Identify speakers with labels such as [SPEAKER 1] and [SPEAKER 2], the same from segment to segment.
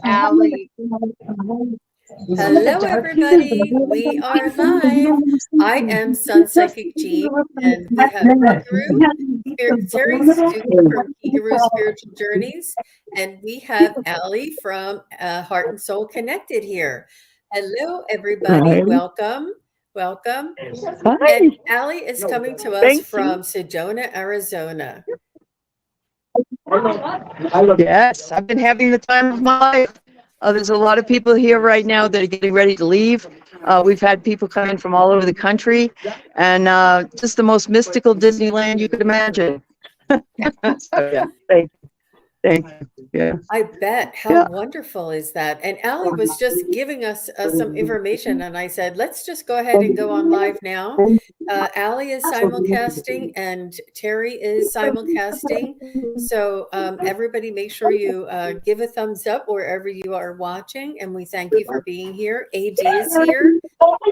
[SPEAKER 1] Aley.
[SPEAKER 2] Hello, everybody. We are live. I am SunPsychic Jean, and we have Terry Stuker from Guru Spiritual Journeys, and we have Aley from Heart and Soul Connected here. Hello, everybody.
[SPEAKER 3] Hi.
[SPEAKER 2] Welcome. Welcome. And
[SPEAKER 3] Hi.
[SPEAKER 2] Aley is coming to us
[SPEAKER 3] Thank you.
[SPEAKER 2] from Sedona, Arizona.
[SPEAKER 3] Yes, I've been having the time of my life. There's a lot of people here right now that are getting ready to leave. We've had people come in from all over the country, and just the most mystical Disneyland you could imagine. So, yeah, thank you. Yeah.
[SPEAKER 2] I bet. How wonderful is that? And Allie was just giving us some information, and I said, let's just go ahead and go on live now. Allie is simulcasting, and Terry is simulcasting. So everybody, make sure you give a thumbs up wherever you are watching, and we thank you for being here. AD is here,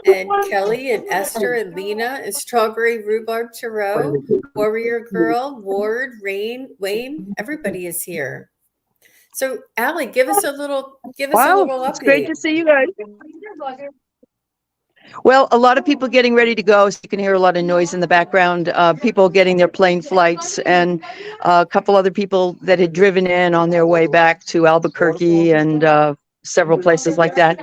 [SPEAKER 2] and Kelly and Esther and Lena and Strawberry Rhubarb Tarot, Warrior Girl, Ward, Wayne, everybody is here. So, Allie, give us a little update.
[SPEAKER 3] It's great to see you guys. Well, a lot of people getting ready to go, so you can hear a lot of noise in the background. People getting their plane flights, and a couple other people that had driven in on their way back to Albuquerque and several places like that.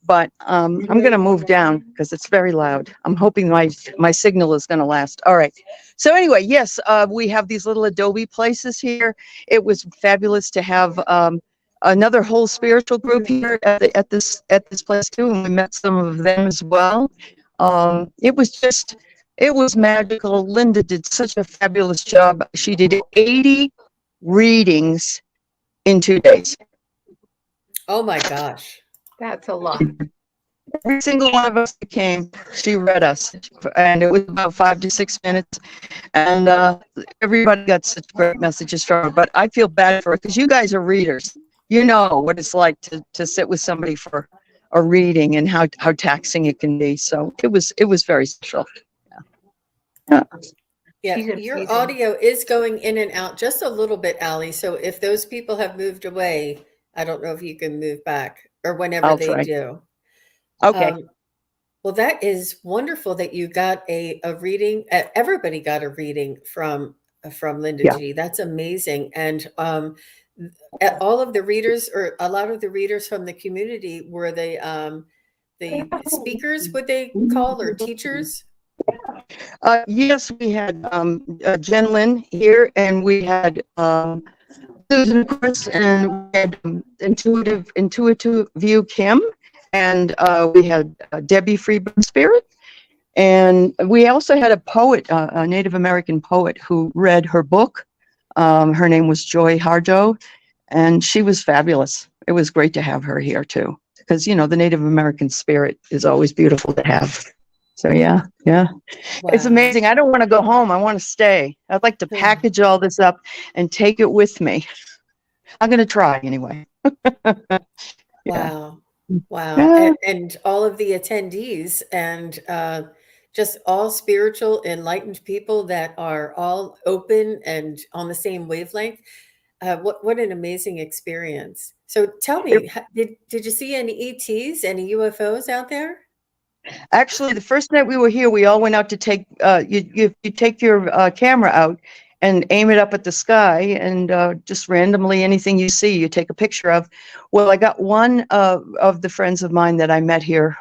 [SPEAKER 3] But I'm going to move down because it's very loud. I'm hoping my signal is going to last. All right. So anyway, yes, we have these little adobe places here. It was fabulous to have another whole spiritual group here at this place too, and we met some of them as well. It was magical. Linda did such a fabulous job. She did 80 readings in 2 days.
[SPEAKER 2] Oh my gosh.
[SPEAKER 1] That's a lot.
[SPEAKER 3] Every single one of us that came, she read us, and it was about 5 to 6 minutes, and everybody got such great messages from her. But I feel bad for her because you guys are readers. You know what it's like to sit with somebody for a reading and how taxing it can be. So it was very special.
[SPEAKER 2] Yeah, your audio is going in and out just a little bit, Allie. So if those people have moved away, I don't know if you can move back or whenever
[SPEAKER 3] I'll
[SPEAKER 2] they
[SPEAKER 3] try.
[SPEAKER 2] do.
[SPEAKER 3] Okay.
[SPEAKER 2] Well, that is wonderful that you got a reading. Everybody got a reading from Linda G. That's amazing. And all of the readers, or a lot of the readers from the community, were the speakers, would they call, or teachers?
[SPEAKER 3] Yes, we had Jen Lynn here, and we had Susan, of course, and we had Intuitive View Kim, and we had Debbie Freebird Spirit, and we also had a poet, a Native American poet, who read her book. Her name was Joy Harjo, and she was fabulous. It was great to have her here too, because the Native American spirit is always beautiful to have. So yeah. Wow. It's amazing. I don't want to go home. I want to stay. I'd like to package all this up and take it with me. I'm going to try anyway.
[SPEAKER 2] Wow. Yeah. And all of the attendees, and just all spiritual, enlightened people that are all open and on the same wavelength. What an amazing experience. So tell me, did you see any ETs, any UFOs out there?
[SPEAKER 3] Actually, the first night we were here, we all went out to take, you take your camera out and aim it up at the sky, and just randomly anything you see, you take a picture of. Well, I got one of the friends of mine that I met here.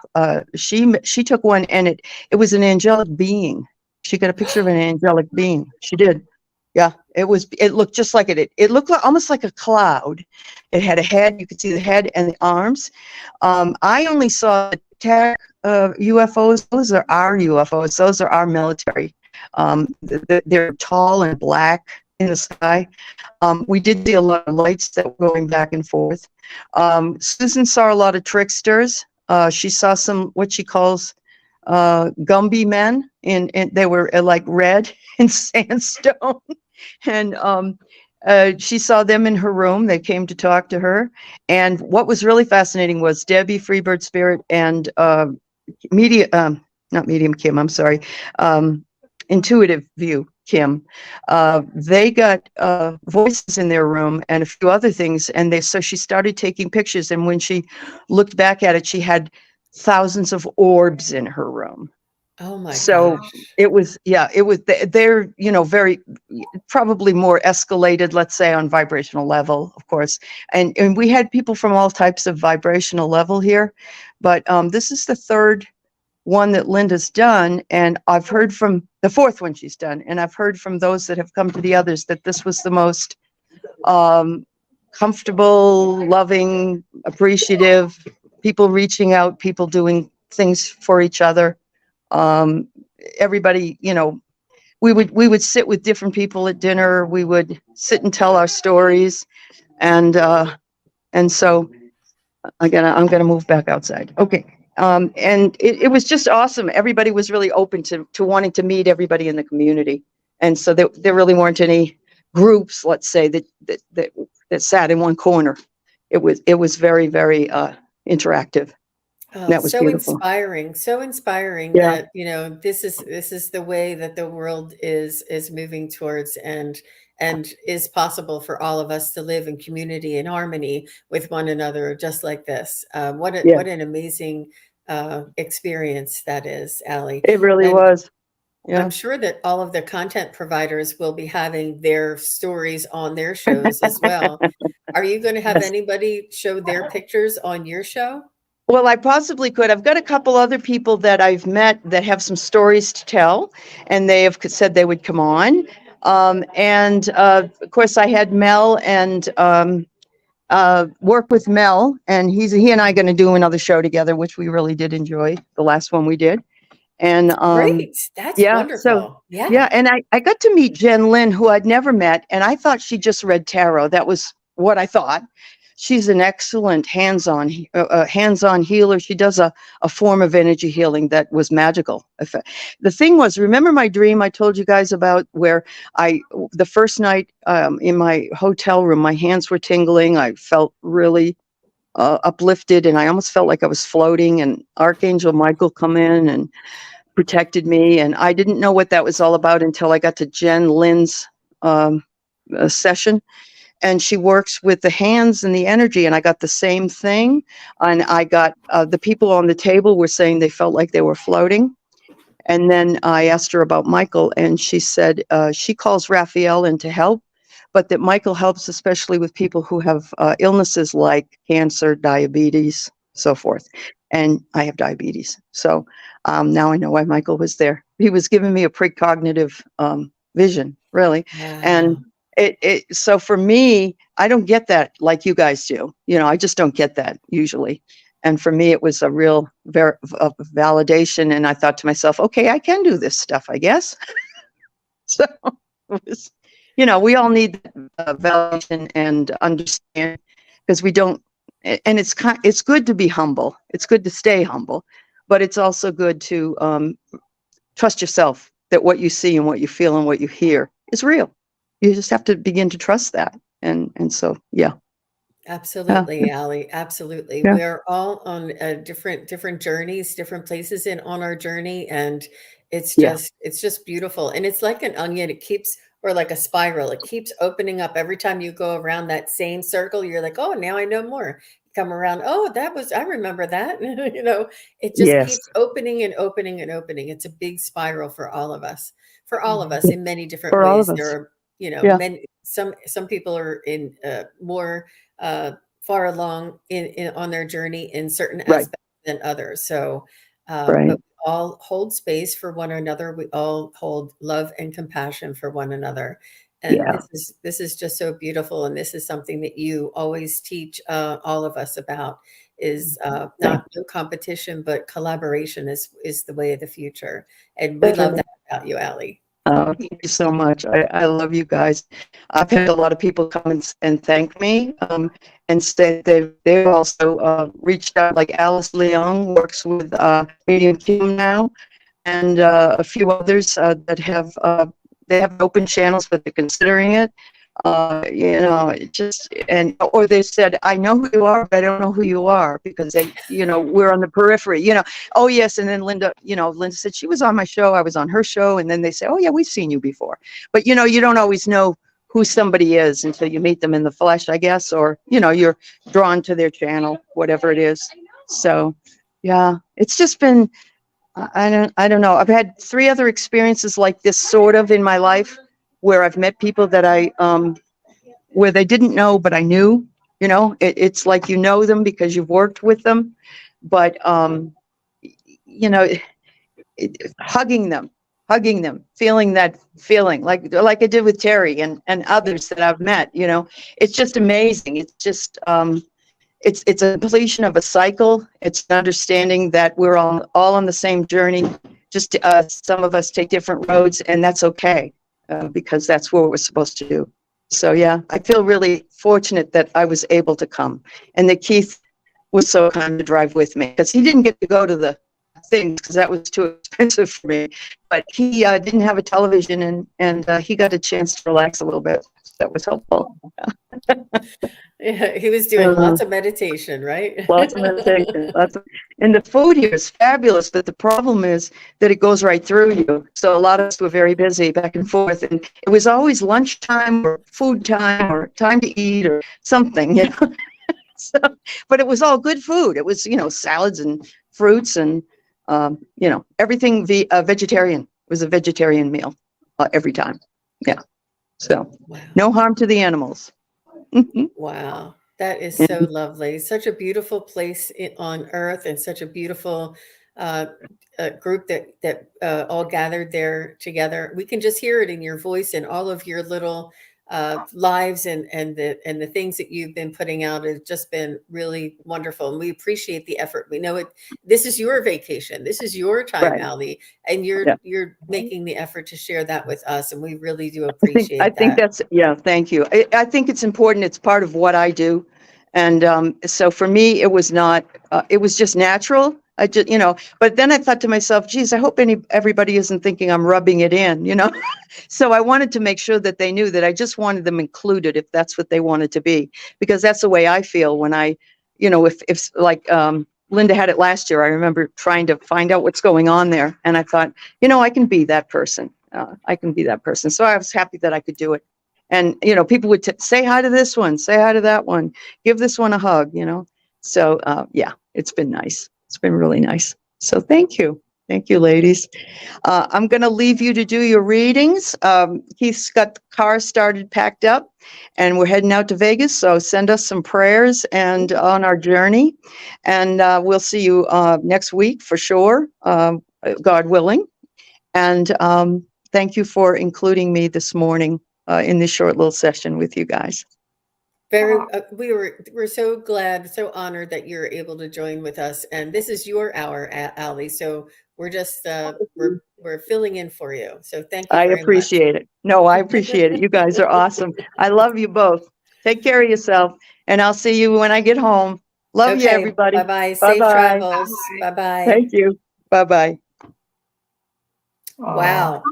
[SPEAKER 3] She took one, and it was an angelic being. She got a picture of an angelic being. She did. Yeah, it looked just like it. It looked almost like a cloud. It had a head. You could see the head and the arms. I only saw the tech UFOs. Those are our UFOs. Those are our military. They're tall and black in the sky. We did see a lot of lights that were going back and forth. Susan saw a lot of tricksters. She saw some, what she calls Gumby men, and they were like red in sandstone. And she saw them in her room. They came to talk to her. And what was really fascinating was Debbie Freebird Spirit and not Medium Kim, I'm sorry, Intuitive View Kim, they got voices in their room and a few other things, and so she started taking pictures. And when she looked back at it, she had thousands of orbs in her room.
[SPEAKER 2] Oh my
[SPEAKER 3] So
[SPEAKER 2] gosh.
[SPEAKER 3] it was, they're, very probably more escalated, let's say, on vibrational level, of course. And we had people from all types of vibrational level here, but this is the third one that Linda's done, and I've heard from the fourth one she's done, and I've heard from those that have come to the others that this was the most comfortable, loving, appreciative, people reaching out, people doing things for each other. Everybody, we would sit with different people at dinner. We would sit and tell our stories, and so I'm gonna move back outside. Okay. And it was just awesome. Everybody was really open to wanting to meet everybody in the community. And so there really weren't any groups, let's say, that sat in one corner. It was very, very interactive.
[SPEAKER 2] Oh,
[SPEAKER 3] That was
[SPEAKER 2] so
[SPEAKER 3] beautiful.
[SPEAKER 2] inspiring, so inspiring
[SPEAKER 3] Yeah.
[SPEAKER 2] that, this is the way that the world is moving towards, and is possible for all of us to live in community and harmony with one another, just like this. What
[SPEAKER 3] Yeah.
[SPEAKER 2] an amazing experience that is, Aley.
[SPEAKER 3] It really
[SPEAKER 2] And
[SPEAKER 3] was. Yeah.
[SPEAKER 2] I'm sure that all of the content providers will be having their stories on their shows as well. Are you going to have
[SPEAKER 3] Yes.
[SPEAKER 2] anybody show their pictures on your show?
[SPEAKER 3] Well, I possibly could. I've got a couple other people that I've met that have some stories to tell, and they have said they would come on. And of course, I had Mel and work with Mel, and he and I going to do another show together, which we really did enjoy, the last one we did. And
[SPEAKER 2] Great. That's
[SPEAKER 3] yeah, so
[SPEAKER 2] wonderful. Yeah.
[SPEAKER 3] yeah, and I got to meet Jen Lynn, who I'd never met, and I thought she just read tarot. That was what I thought. She's an excellent hands-on healer. She does a form of energy healing that was magical. The thing was, remember my dream I told you guys about, where the first night in my hotel room, my hands were tingling. I felt really uplifted, and I almost felt like I was floating, and Archangel Michael come in and protected me. And I didn't know what that was all about until I got to Jen Lynn's session. And she works with the hands and the energy, and I got the same thing. And I got the people on the table were saying they felt like they were floating. And then I asked her about Michael, and she said she calls Raphael in to help, but that Michael helps especially with people who have illnesses like cancer, diabetes, so forth. And I have diabetes. So now I know why Michael was there. He was giving me a precognitive vision, really.
[SPEAKER 2] Wow.
[SPEAKER 3] And so for me, I don't get that like you guys do. I just don't get that usually. And for me, it was a real validation. And I thought to myself, okay, I can do this stuff, I guess. So it was, we all need validation and understand, because we don't, and it's good to be humble. It's good to stay humble, but it's also good to trust yourself that what you see and what you feel and what you hear is real. You just have to begin to trust that. And so, yeah.
[SPEAKER 2] Absolutely, Aley. Absolutely.
[SPEAKER 3] Yeah.
[SPEAKER 2] We're all on different journeys, different places on our journey. And it's just beautiful. And it's like an onion. It keeps, or like a spiral, it keeps opening up every time you go around that same circle. You're like, oh, now I know more. Come around. Oh, I remember that. It just
[SPEAKER 3] Yes.
[SPEAKER 2] keeps opening and opening and opening. It's a big spiral for all of us, in many different
[SPEAKER 3] For all
[SPEAKER 2] ways.
[SPEAKER 3] of us.
[SPEAKER 2] There are,
[SPEAKER 3] Yeah.
[SPEAKER 2] many, some people are in more far along on their journey in certain aspects than others. So, but we all hold space for one another. We all hold love and compassion for one another. And this is just so beautiful. And this is something that you always teach all of us about, is not no competition, but collaboration is the way of the future. And we love that about you, Aley.
[SPEAKER 3] Oh, thank you so much. I love you guys. I've had a lot of people come and thank me and say they've also reached out, like Alice Leong works with Medium Kim now, and a few others that have they have open channels, but they're considering it. You know, it just, and, or they said, I know who you are, but I don't know who you are, because they, you know, we're on the periphery, you know. Oh yes. And then Linda, you know, Linda said she was on my show, I was on her show. And then they say, oh yeah, we've seen you before. But you know, you don't always know who somebody is until you meet them in the flesh, I guess, or, you know, you're drawn to their channel, whatever it is. So yeah, it's just been, I don't know. I've had 3 other experiences like this sort of in my life, where I've met people that where they didn't know, but I knew, you know, it's like, you know them because you've worked with them, but, you know, hugging them, feeling that feeling like I did with Terry and others that I've met, you know, it's just amazing. It's just, it's a completion of a cycle. It's an understanding that we're all on the same journey. Just some of us take different roads, and that's okay, because that's what we're supposed to do. So yeah, I feel really fortunate that I was able to come, and that Keith was so kind to drive with me, because he didn't get to go to the things because that was too expensive for me. But he didn't have a television, and he got a chance to relax a little bit. That was helpful.
[SPEAKER 2] Yeah, he was doing lots of meditation, right?
[SPEAKER 3] Lots of meditation. And the food here is fabulous, but the problem is that it goes right through you. So a lot of us were very busy back and forth, and it was always lunchtime or food time or time to eat or something, you know. So, but it was all good food. It was, you know, salads and fruits and, you know, everything vegetarian. It was a vegetarian meal every time. Yeah. So
[SPEAKER 2] Wow.
[SPEAKER 3] no harm to the animals.
[SPEAKER 2] Wow. That is so lovely. Such a beautiful place on earth, and such a beautiful group that all gathered there together. We can just hear it in your voice, and all of your little lives, and the things that you've been putting out have just been really wonderful. And we appreciate the effort. We know it. This is your vacation. This is your time,
[SPEAKER 3] Right.
[SPEAKER 2] Aley, and
[SPEAKER 3] Yeah.
[SPEAKER 2] you're making the effort to share that with us, and we really do
[SPEAKER 3] I
[SPEAKER 2] appreciate
[SPEAKER 3] think
[SPEAKER 2] that.
[SPEAKER 3] that's, yeah, thank you. I think it's important. It's part of what I do. And so for me, it was not, it was just natural. I just, you know, but then I thought to myself, geez, I hope everybody isn't thinking I'm rubbing it in, you know? So I wanted to make sure that they knew that I just wanted them included if that's what they wanted to be, because that's the way I feel when I, you know, if like Linda had it last year, I remember trying to find out what's going on there. And I thought, you know, I can be that person. I can be that person. So I was happy that I could do it. And, you know, people would say hi to this one, say hi to that one, give this one a hug, you know. So, yeah, it's been nice. It's been really nice. So thank you. Thank you, ladies. I'm going to leave you to do your readings. Keith's got the car started, packed up, and we're heading out to Vegas. So send us some prayers and on our journey. And we'll see you next week for sure, God willing. And thank you for including me this morning in this short little session with you guys.
[SPEAKER 2] We're so glad, so honored that you're able to join with us, and this is your hour, Aley. So we're just we're filling in for you. So thank you
[SPEAKER 3] I
[SPEAKER 2] very much.
[SPEAKER 3] appreciate it. No, I appreciate it. You guys are awesome. I love you both. Take care of yourself, and I'll see you when I get home. Love you,
[SPEAKER 2] Okay,
[SPEAKER 3] everybody.
[SPEAKER 2] bye-bye. Safe
[SPEAKER 3] Bye-bye.
[SPEAKER 2] travels. Bye-bye.
[SPEAKER 3] Thank you. Bye-bye.
[SPEAKER 2] Wow.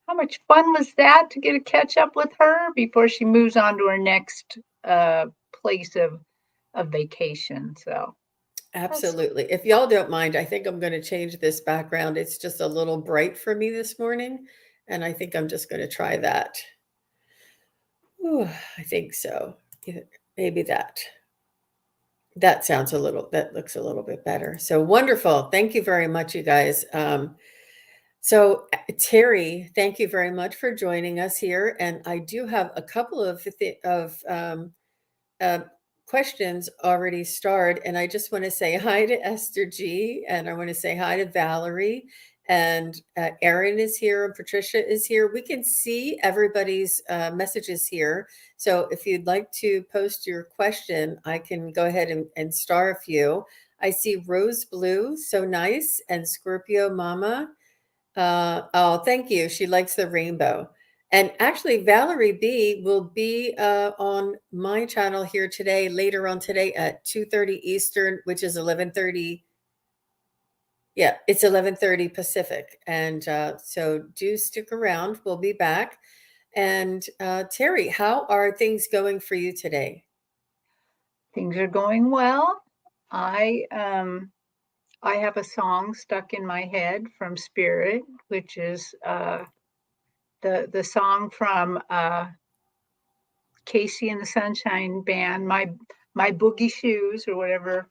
[SPEAKER 1] How much fun was that to get to catch up with her before she moves on to her next place of vacation. So
[SPEAKER 2] Absolutely. If y'all don't mind, I think I'm going to change this background. It's just a little bright for me this morning, and I think I'm just going to try that. Ooh, I think so. Maybe that sounds that looks a little bit better. So wonderful. Thank you very much, you guys. So Terry, thank you very much for joining us here. And I do have a couple of questions already starred. And I just want to say hi to Esther G. And I want to say hi to Valerie. And Erin is here and Patricia is here. We can see everybody's messages here. So if you'd like to post your question, I can go ahead and star a few. I see Rose Blue, so nice, and Scorpio Mama. Oh, thank you. She likes the rainbow. And actually, Valerie B will be on my channel here today, later on today at 2:30 Eastern, which is 11:30. Yeah, it's 11:30 Pacific. And so do stick around. We'll be back. And Terry, how are things going for you today?
[SPEAKER 1] Things are going well. I have a song stuck in my head from Spirit, which is the song from Casey and the Sunshine Band, my boogie shoes or whatever,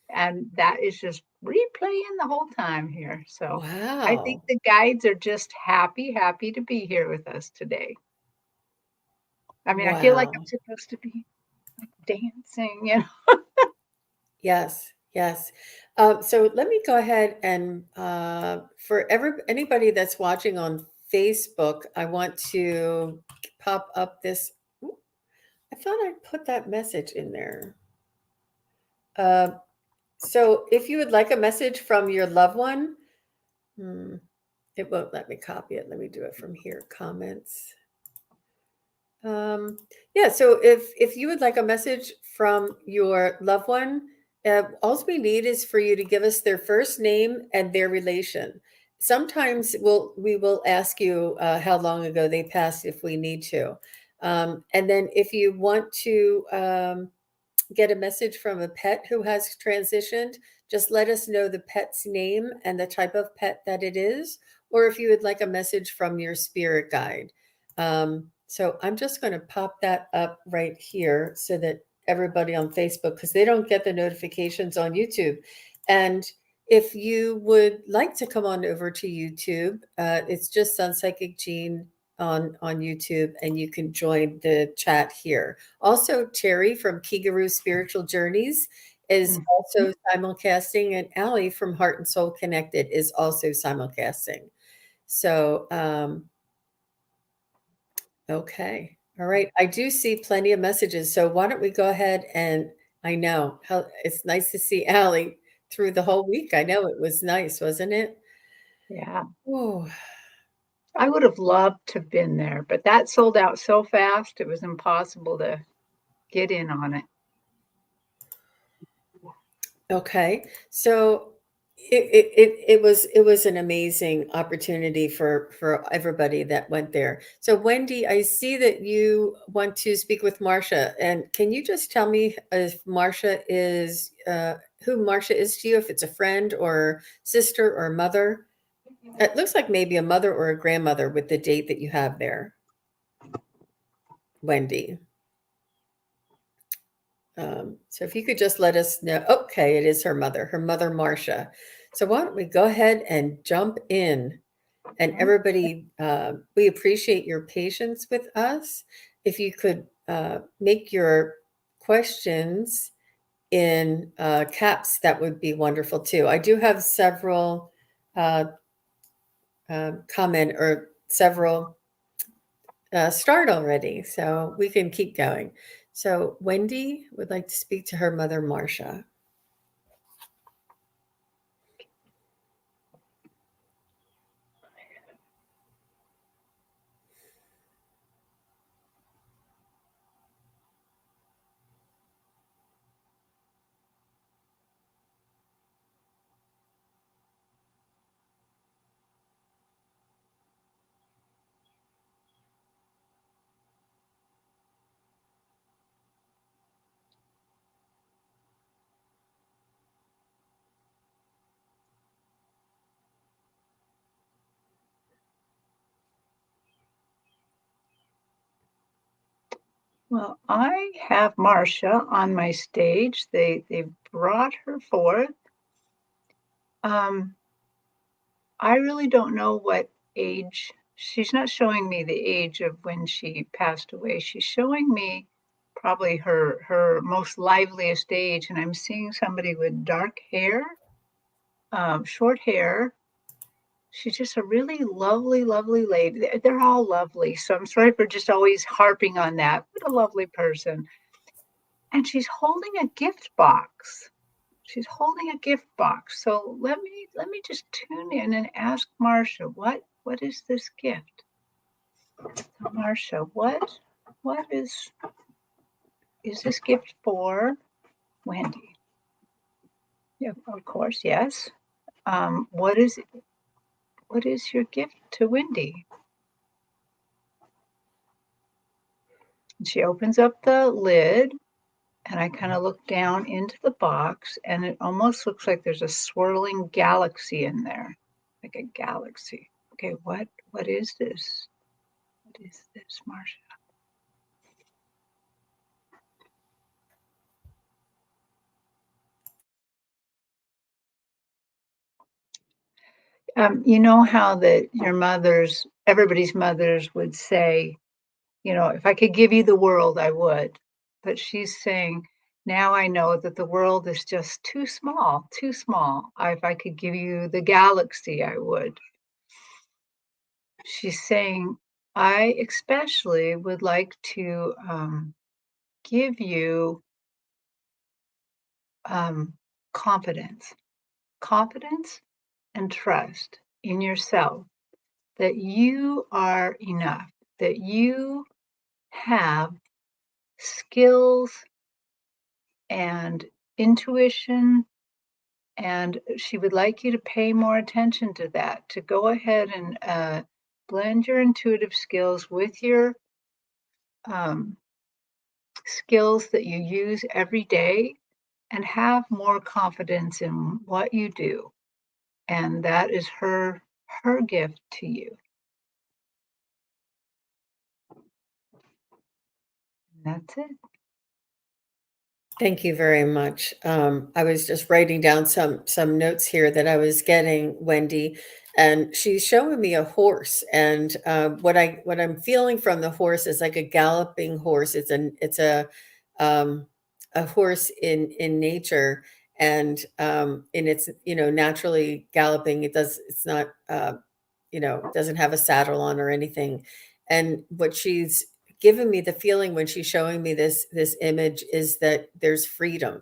[SPEAKER 1] and that is just replaying the whole time here. So I think
[SPEAKER 2] Wow.
[SPEAKER 1] the guides are just happy to be here with us today. I mean, I feel like I'm
[SPEAKER 2] Wow.
[SPEAKER 1] supposed to be like dancing, you know.
[SPEAKER 2] Yes, yes. So let me go ahead and for anybody that's watching on Facebook, I want to pop up this. Ooh, I thought I put that message in there. Uh, so if you would like a message from your loved one, hmm, it won't let me copy it. Let me do it from here. Comments. Yeah, so if you would like a message from your loved one, all we need is for you to give us their first name and their relation. Sometimes we will ask you how long ago they passed if we need to. And then if you want to get a message from a pet who has transitioned, just let us know the pet's name and the type of pet that it is, or if you would like a message from your spirit guide. So I'm just going to pop that up right here so that everybody on Facebook, because they don't get the notifications on YouTube. And if you would like to come on over to YouTube, it's just SunPsychic Jean on YouTube, and you can join the chat here. Also, Terry from Kigaroo Spiritual Journeys is
[SPEAKER 1] Mhm.
[SPEAKER 2] also simulcasting, and Aley from Heart and Soul Connected is also simulcasting. So, okay. All right. I do see plenty of messages. So why don't we go ahead and I know how it's nice to see Aley through the whole week. I know it was nice, wasn't it?
[SPEAKER 1] Yeah.
[SPEAKER 2] Oh,
[SPEAKER 1] I would have loved to have been there, but that sold out so fast, it was impossible to get in on it.
[SPEAKER 2] okay. So it was an amazing opportunity for everybody that went there. So Wendy, I see that you want to speak with Marcia, and can you just tell me if Marcia is who Marcia is to you, if it's a friend or sister or mother? It looks like maybe a mother or a grandmother with the date that you have there, Wendy. So if you could just let us know. Okay, it is her mother Marcia. So why don't we go ahead and jump in? And everybody, we appreciate your patience with us. If you could make your questions in caps, that would be wonderful too. I do have several comment or several start already, so we can keep going. So Wendy would like to speak to her mother, Marcia.
[SPEAKER 1] Well, I have Marcia on my stage. They brought her forth. Um, I really don't know what age. She's not showing me the age of when she passed away. She's showing me probably her most liveliest age, and I'm seeing somebody with dark hair, short hair. She's just a really lovely lady. They're all lovely, so I'm sorry for just always harping on that. What a lovely person. And she's holding a gift box. She's holding a gift box. So let me just tune in and ask Marcia, what is this gift? So Marcia, what is this gift for Wendy? Yeah, of course, yes. What is your gift to Wendy? And she opens up the lid, and I kind of look down into the box, and it almost looks like there's a swirling galaxy in there, like a galaxy. Okay, what is this? What is this, Marcia? You know how that everybody's mothers would say, if I could give you the world, I would. But she's saying, now I know that the world is just too small, too small. If I could give you the galaxy, I would. She's saying, I especially would like to give you confidence, confidence and trust in yourself that you are enough, that you have skills and intuition. And she would like you to pay more attention to that, to go ahead and blend your intuitive skills with your um, skills that you use every day and have more confidence in what you do. And that is her gift to you. And that's it.
[SPEAKER 2] Thank you very much. I was just writing down some notes here that I was getting, Wendy, and she's showing me a horse. And what I'm feeling from the horse is like a galloping horse. It's a horse in nature, and it's naturally galloping. It's not doesn't have a saddle on or anything. And what she's given me the feeling when she's showing me this image is that there's freedom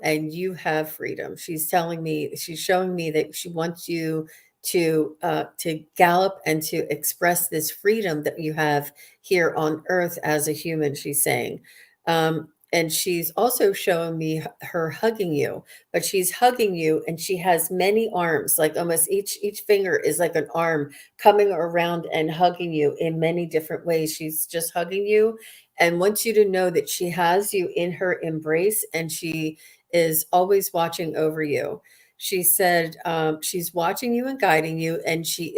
[SPEAKER 2] and you have freedom. She's showing me that she wants you to gallop and to express this freedom that you have here on earth as a human, she's saying. And she's also showing me her hugging you, but she's hugging you and she has many arms, like almost each finger is like an arm coming around and hugging you in many different ways. She's just hugging you and wants you to know that she has you in her embrace and she is always watching over you. She said she's watching you and guiding you, and she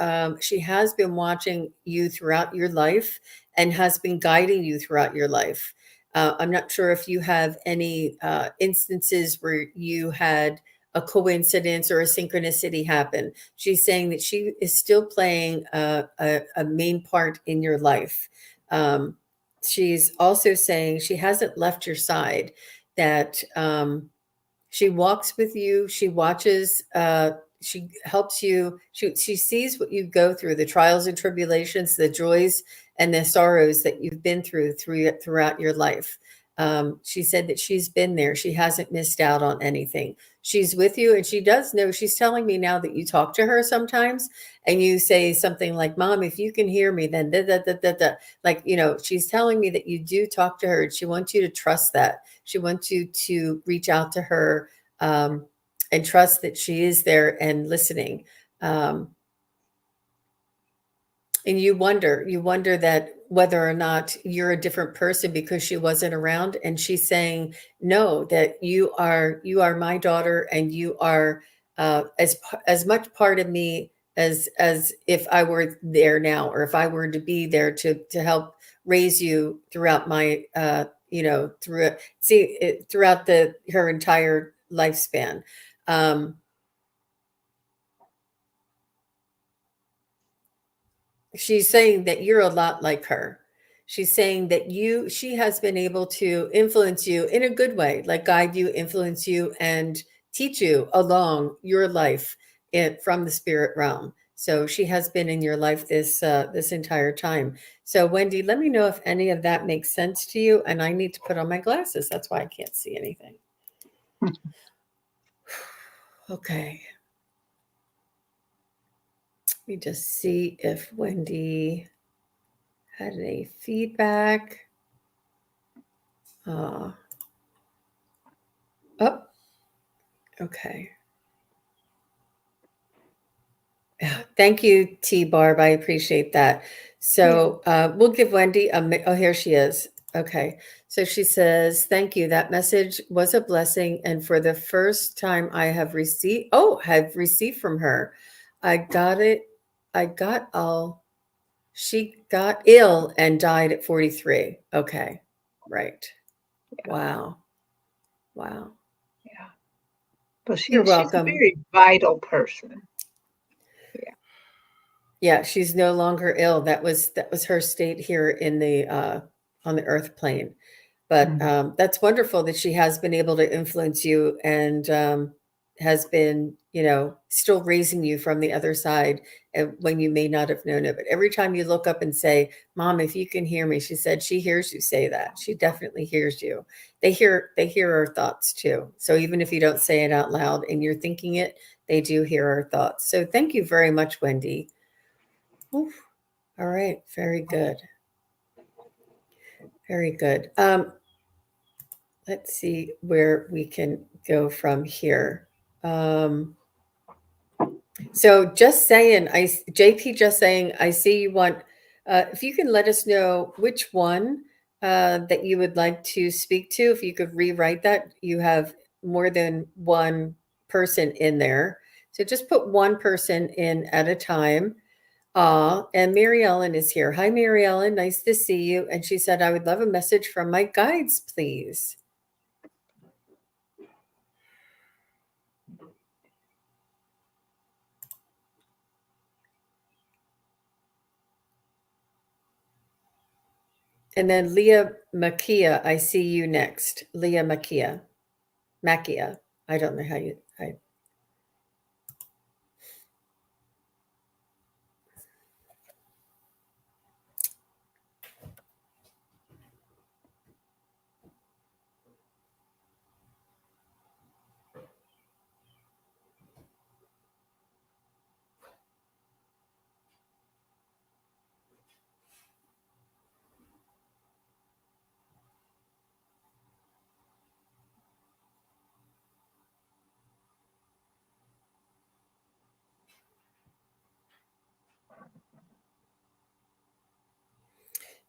[SPEAKER 2] has been watching you throughout your life and has been guiding you throughout your life. I'm not sure if you have any instances where you had a coincidence or a synchronicity happen. She's saying that she is still playing a main part in your life. She's also saying she hasn't left your side, that she walks with you. She watches. She helps you. She sees what you go through, the trials and tribulations, the joys and the sorrows that you've been throughout your life. She said that she's been there. She hasn't missed out on anything. She's with you, and she does know. She's telling me now that you talk to her sometimes, and you say something like, "Mom, if you can hear me, then da da da da da." Like she's telling me that you do talk to her, and she wants you to trust that. She wants you to reach out to her and trust that she is there and listening. And you wonder that whether or not you're a different person because she wasn't around. And she's saying, no, that you are my daughter, and you are as much part of me as if I were there now, or if I were to be there to help raise you throughout my throughout her entire lifespan. She's saying that you're a lot like her. She's saying that she has been able to influence you in a good way, like guide you, influence you, and teach you along your life from the spirit realm. So she has been in your life this entire time. So Wendy, let me know if any of that makes sense to you. And I need to put on my glasses. That's why I can't see anything. Okay. Let me just see if Wendy had any feedback. Oh, okay. Thank you, T Barb. I appreciate that. So we'll give Wendy oh, here she is. Okay. So she says, thank you. That message was a blessing. And for the first time I have received from her, I got it. She got ill and died at 43. Okay. Right.
[SPEAKER 1] Yeah.
[SPEAKER 2] Wow. Wow.
[SPEAKER 1] Yeah. But
[SPEAKER 2] You're
[SPEAKER 1] she's a
[SPEAKER 2] welcome.
[SPEAKER 1] very vital person. Yeah.
[SPEAKER 2] Yeah, she's no longer ill. That was her state here in the on the earth plane. But that's wonderful that she has been able to influence you and has been, still raising you from the other side when you may not have known it. But every time you look up and say, Mom, if you can hear me, she said she hears you say that. She definitely hears you. They hear our thoughts too. So even if you don't say it out loud and you're thinking it, they do hear our thoughts. So thank you very much, Wendy. Oof. All right. Very good. Very good. Let's see where we can go from here. So just saying, JP just saying, I see you want, if you can let us know which one that you would like to speak to, if you could rewrite that, you have more than one person in there. So just put one person in at a time. And Mary Ellen is here. Hi, Mary Ellen. Nice to see you. And she said, I would love a message from my guides, please. And then Leah Makia, I see you next. Leah Makia. I don't know how you.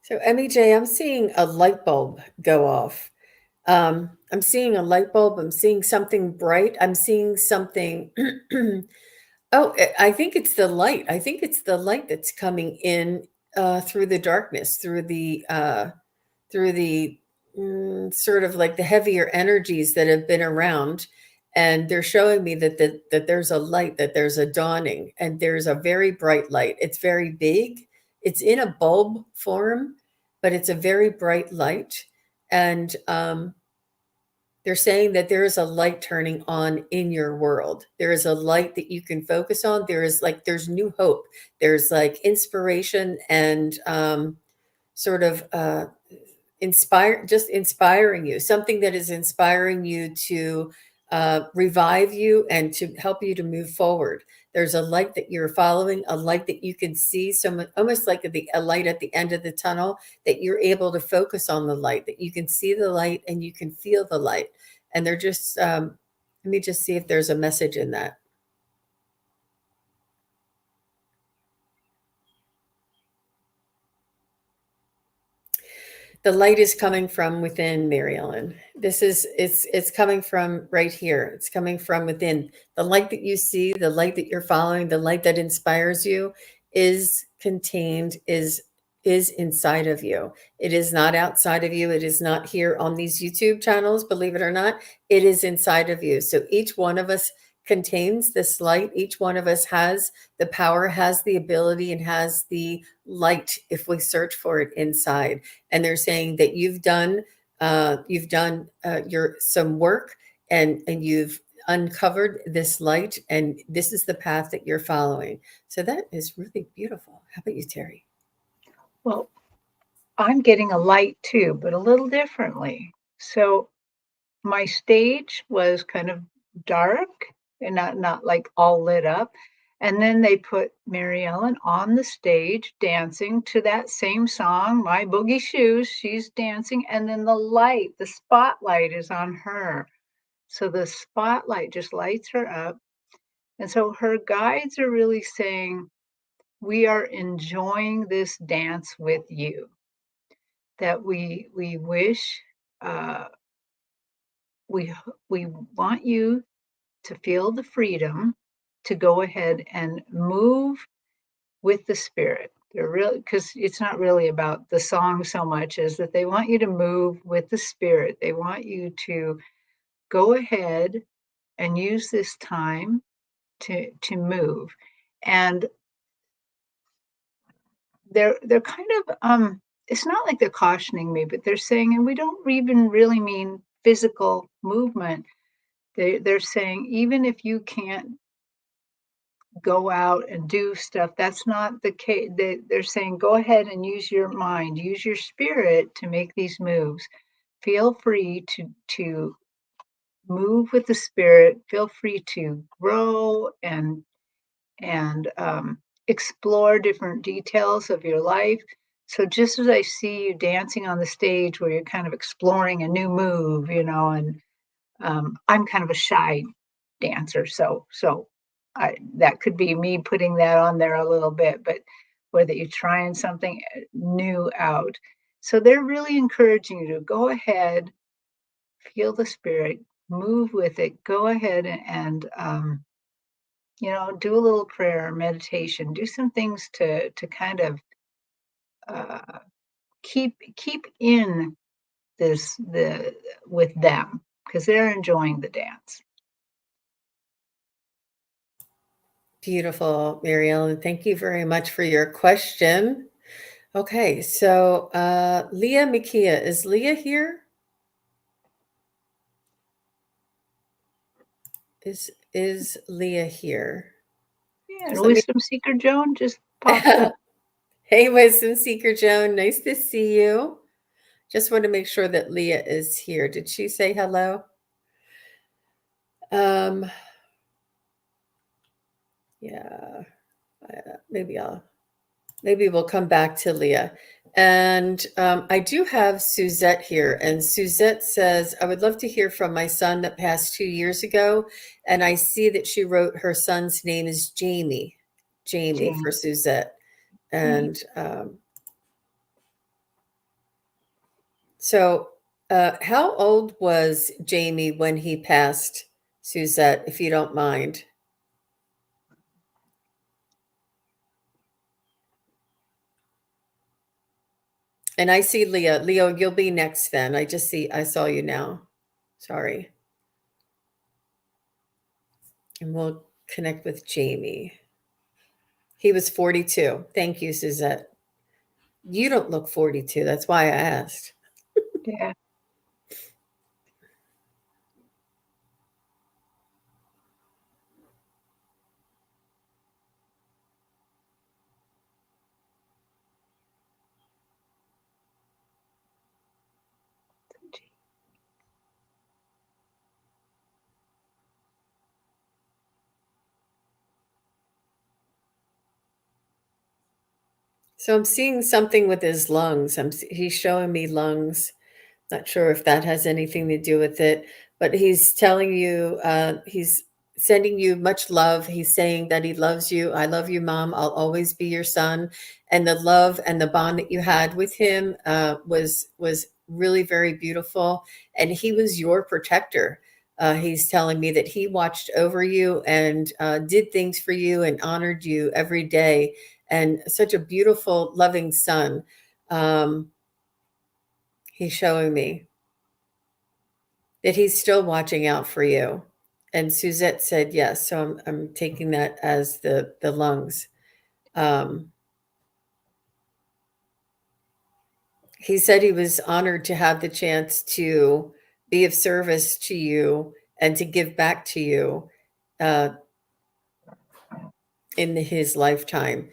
[SPEAKER 2] So MEJ, I'm seeing a light bulb go off. I'm seeing a light bulb. I'm seeing something bright. I'm seeing something. Oh, I think it's the light. I think it's the light that's coming in through the darkness, through the sort of like the heavier energies that have been around, and they're showing me that there's a light, that there's a dawning, and there's a very bright light. It's very big. It's in a bulb form, but it's a very bright light, and they're saying that there is a light turning on in your world. There is a light that you can focus on. There's new hope. There's like inspiration and sort of inspiring you, something that is inspiring you to revive you and to help you to move forward. There's a light that you're following, a light that you can see, almost like a light at the end of the tunnel, that you're able to focus on the light, that you can see the light and you can feel the light. And they're just, let me just see if there's a message in that. The light is coming from within, Mary Ellen. It's coming from right here. It's coming from within. The light that you see, the light that you're following, the light that inspires you is contained, is inside of you. It is not outside of you. It is not here on these YouTube channels, believe it or not. It is inside of you. So each one of us contains this light. Each one of us has the power, has the ability, and has the light if we search for it inside. And they're saying that you've done your some work, and you've uncovered this light, and this is the path that you're following. So that is really beautiful. How about you, Terry?
[SPEAKER 1] Well, I'm getting a light too, but a little differently. So my stage was kind of dark and not like all lit up. And then they put Mary Ellen on the stage dancing to that same song, My Boogie Shoes. She's dancing. And then the spotlight is on her. So the spotlight just lights her up. And so her guides are really saying, we are enjoying this dance with you, that we wish, uh, we want you to feel the freedom to go ahead and move with the spirit. They're really, because it's not really about the song so much as that they want you to move with the spirit. They want you to go ahead and use this time to move. And they're kind of it's not like they're cautioning me, but they're saying, and we don't even really mean physical movement. They're saying, even if you can't go out and do stuff, that's not the case. They're saying, go ahead and use your mind, use your spirit to make these moves. Feel free to move with the spirit. Feel free to grow and explore different details of your life. So just as I see you dancing on the stage where you're kind of exploring a new move, and I'm kind of a shy dancer, so that could be me putting that on there a little bit, but whether you're trying something new out. So they're really encouraging you to go ahead, feel the spirit, move with it, go ahead and do a little prayer, meditation, do some things to kind of uh, keep in the with them because they're enjoying the dance.
[SPEAKER 2] Beautiful, Mary Ellen. Thank you very much for your question. Okay, so Leah Mikia, is Leah here? Is Leah here?
[SPEAKER 1] Yeah, and
[SPEAKER 2] Just let me.
[SPEAKER 1] Wisdom Seeker Joan just popped up.
[SPEAKER 2] Hey, Wisdom Seeker Joan, nice to see you. Just want to make sure that Leah is here. Did she say hello? Yeah, maybe we'll come back to Leah. And I do have Suzette here. And Suzette says, I would love to hear from my son that passed 2 years ago. And I see that she wrote her son's name is Jamie. Jamie for Suzette. And so how old was Jamie when he passed, Suzette, if you don't mind? And I see Leah. Leo, you'll be next then. I saw you now. Sorry. And we'll connect with Jamie. He was 42. Thank you, Suzette. You don't look 42. That's why I asked.
[SPEAKER 1] Yeah.
[SPEAKER 2] So I'm seeing something with his lungs. He's showing me lungs. Not sure if that has anything to do with it, but he's telling you, he's sending you much love. He's saying that he loves you. I love you, Mom. I'll always be your son. And the love and the bond that you had with him was really very beautiful. And he was your protector. He's telling me that he watched over you and did things for you and honored you every day. And such a beautiful, loving son. He's showing me that he's still watching out for you. And Suzette said yes. So I'm taking that as the lungs. He said he was honored to have the chance to be of service to you and to give back to you in his lifetime.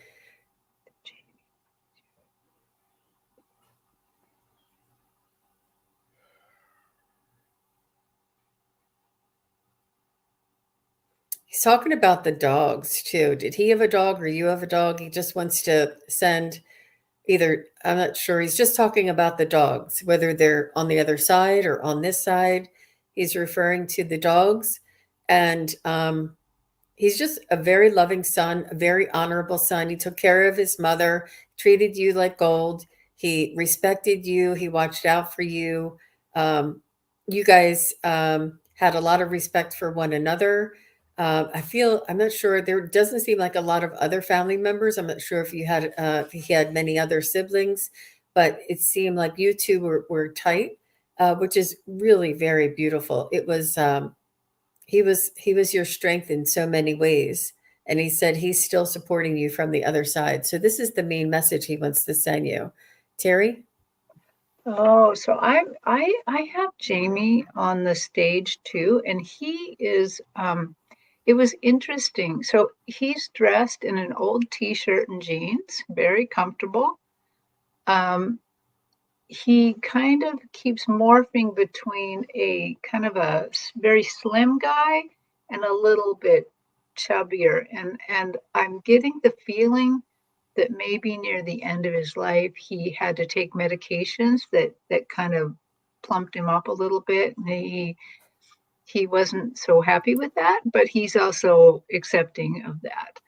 [SPEAKER 2] He's talking about the dogs too. Did he have a dog or you have a dog? He just wants to send either, I'm not sure. He's just talking about the dogs, whether they're on the other side or on this side. He's referring to the dogs. And He's just a very loving son, a very honorable son. He took care of his mother, treated you like gold. He respected you. He watched out for you. You guys had a lot of respect for one another. I'm not sure. There doesn't seem like a lot of other family members. I'm not sure if he had many other siblings, but it seemed like you two were tight, which is really very beautiful. He was your strength in so many ways. And he said he's still supporting you from the other side. So this is the main message he wants to send you. Terry?
[SPEAKER 1] Oh, so I have Jamie on the stage too, and he is it was interesting. So he's dressed in an old t-shirt and jeans, very comfortable. He kind of keeps morphing between a kind of a very slim guy and a little bit chubbier. And I'm getting the feeling that maybe near the end of his life he had to take medications that kind of plumped him up a little bit. And he wasn't so happy with that, but he's also accepting of that.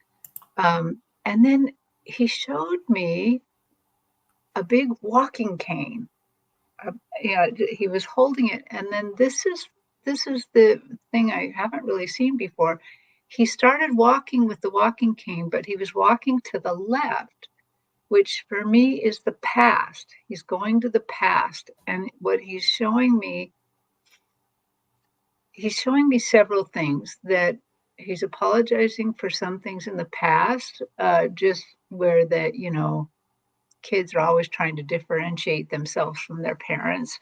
[SPEAKER 1] And then he showed me a big walking cane. Yeah, he was holding it, and then this is the thing I haven't really seen before. He started walking with the walking cane, but he was walking to the left, which for me is the past. He's going to the past, and what he's showing me several things that he's apologizing for some things in the past, just where that kids are always trying to differentiate themselves from their parents,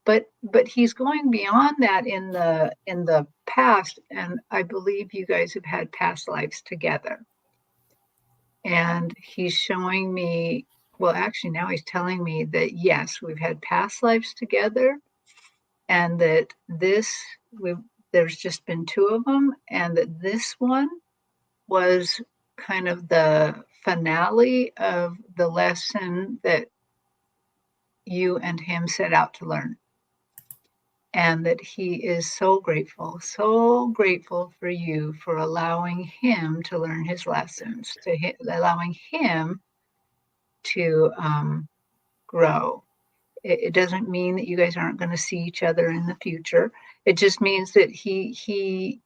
[SPEAKER 1] but he's going beyond that in the past, and I believe you guys have had past lives together, and he's showing me, well, actually now he's telling me that yes, we've had past lives together, and that there's just been two of them, and that this one was kind of the finale of the lesson that you and him set out to learn. And that he is so grateful for you for allowing him to learn his lessons, allowing him to grow. It doesn't mean that you guys aren't going to see each other in the future. It just means that he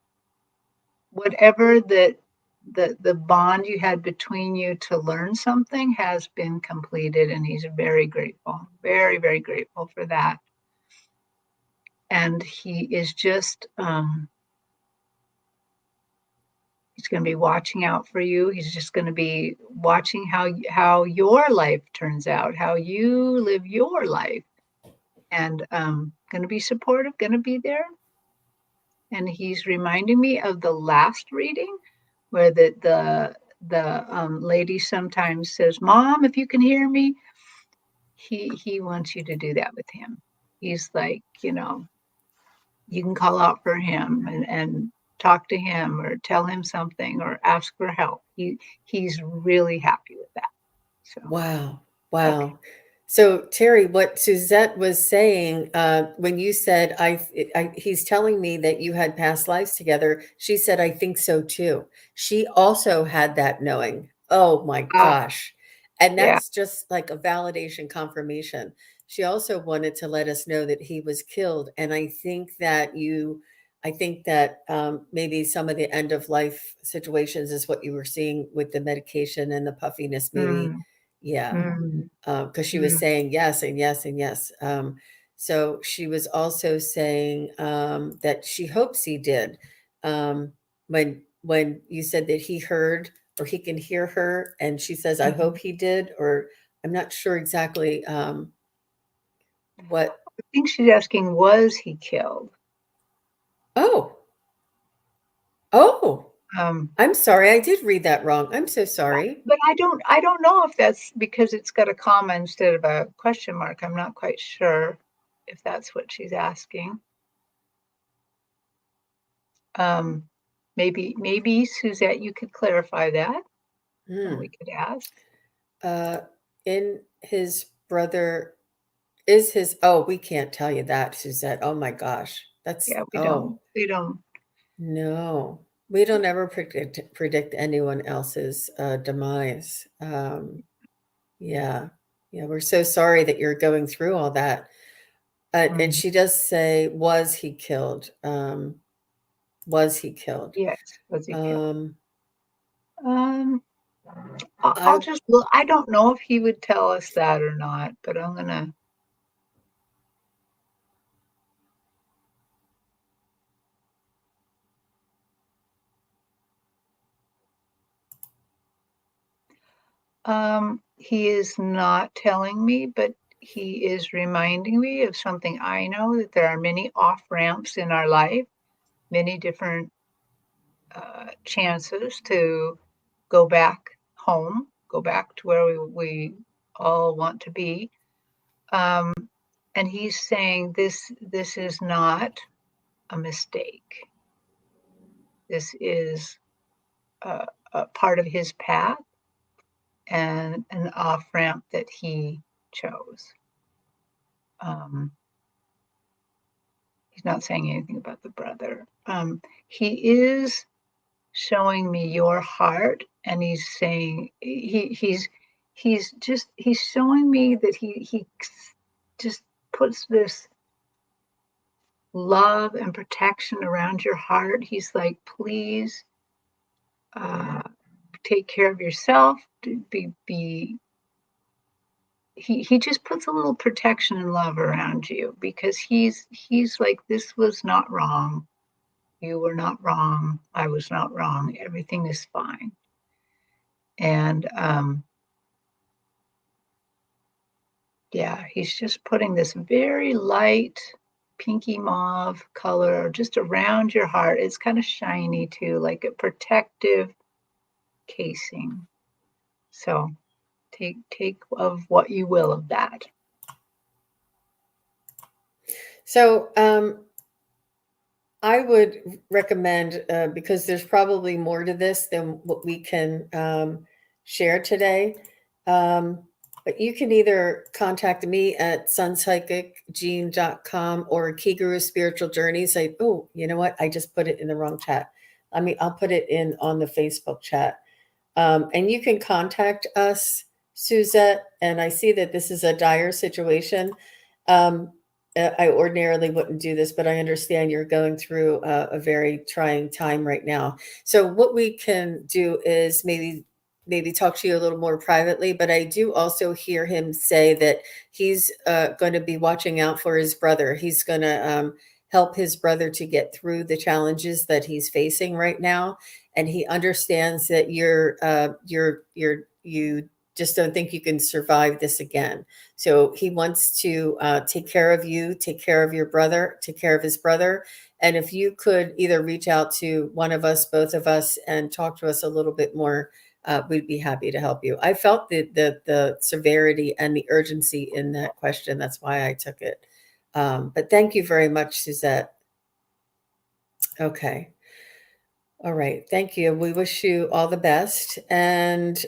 [SPEAKER 1] whatever the bond you had between you to learn something has been completed, and he's very grateful, very, very grateful for that. And he is just he's going to be watching out for you. He's just going to be watching how your life turns out, how you live your life, and going to be supportive, going to be there. And he's reminding me of the last reading where the lady sometimes says, "Mom, if you can hear me." He wants you to do that with him. He's like, you can call out for him and talk to him or tell him something or ask for help. He's really happy with that. So
[SPEAKER 2] Wow.
[SPEAKER 1] okay.
[SPEAKER 2] Wow. So Terry, what Suzette was saying, when you said, he's telling me that you had past lives together, she said, I think so too. She also had that knowing. Oh my
[SPEAKER 1] Ah,
[SPEAKER 2] gosh. And
[SPEAKER 1] yeah.
[SPEAKER 2] that's just like a validation confirmation. She also wanted to let us know that he was killed. And I think that maybe some of the end of life situations is what you were seeing with the medication and the puffiness, maybe.
[SPEAKER 1] Mm,
[SPEAKER 2] Yeah,
[SPEAKER 1] mm,
[SPEAKER 2] because she was
[SPEAKER 1] mm.
[SPEAKER 2] saying yes and yes and yes. So she was also saying that she hopes he did. When you said that he heard or he can hear her, and she says, "I hope
[SPEAKER 1] Mhm.
[SPEAKER 2] he did," or I'm not sure exactly what.
[SPEAKER 1] I think she's asking, was he killed?
[SPEAKER 2] Oh, oh,
[SPEAKER 1] Um,
[SPEAKER 2] I'm sorry, I did read that wrong. I'm so sorry.
[SPEAKER 1] but I don't know if that's because it's got a comma instead of a question mark. I'm not quite sure if that's what she's asking. Um, maybe Suzette, you could clarify that, or we
[SPEAKER 2] Hmm.
[SPEAKER 1] could ask.
[SPEAKER 2] Uh, in his brother is his, oh, we can't tell you that, Suzette. Oh my gosh.
[SPEAKER 1] Yeah, we
[SPEAKER 2] Oh,
[SPEAKER 1] don't. We don't.
[SPEAKER 2] no, We don't ever predict anyone else's demise. Yeah. Yeah. We're so sorry that you're going through all that. And she does say, was he killed? Was he killed?
[SPEAKER 1] Yes, was he killed?
[SPEAKER 2] Um,
[SPEAKER 1] I'll just look. I don't know if he would tell us that or not, but I'm gonna. He is not telling me, but he is reminding me of something I know, that there are many off ramps in our life, many different chances to go back home, go back to where we all want to be. And he's saying this is not a mistake. This is a part of his path and an off ramp that he chose. He's not saying anything about the brother. He is showing me your heart, and he's saying he's showing me that he just puts this love and protection around your heart. He's like, please take care of yourself. He just puts a little protection and love around you, because he's like, this was not wrong. You were not wrong. I was not wrong. Everything is fine. And yeah, he's just putting this very light pinky mauve color just around your heart. It's kind of shiny too, like a protective casing. So take of what you will of that.
[SPEAKER 2] So I would recommend, because there's probably more to this than what we can share today. But you can either contact me at SunPsychicJean.com or Key Guru Spiritual Journeys. Oh, you know what? I just put it in the wrong chat. I'll put it in on the Facebook chat. And you can contact us, Suzette. And I see that this is a dire situation. I ordinarily wouldn't do this, but I understand you're going through a very trying time right now. So what we can do is maybe talk to you a little more privately, but I do also hear him say that he's going to be watching out for his brother. He's going to help his brother to get through the challenges that he's facing right now. And he understands that you just don't think you can survive this again. So he wants to take care of you, take care of your brother, take care of his brother. And if you could either reach out to one of us, both of us, and talk to us a little bit more, we'd be happy to help you. I felt the severity and the urgency in that question. That's why I took it. But thank you very much, Suzette. Okay. All right. Thank you. We wish you all the best. And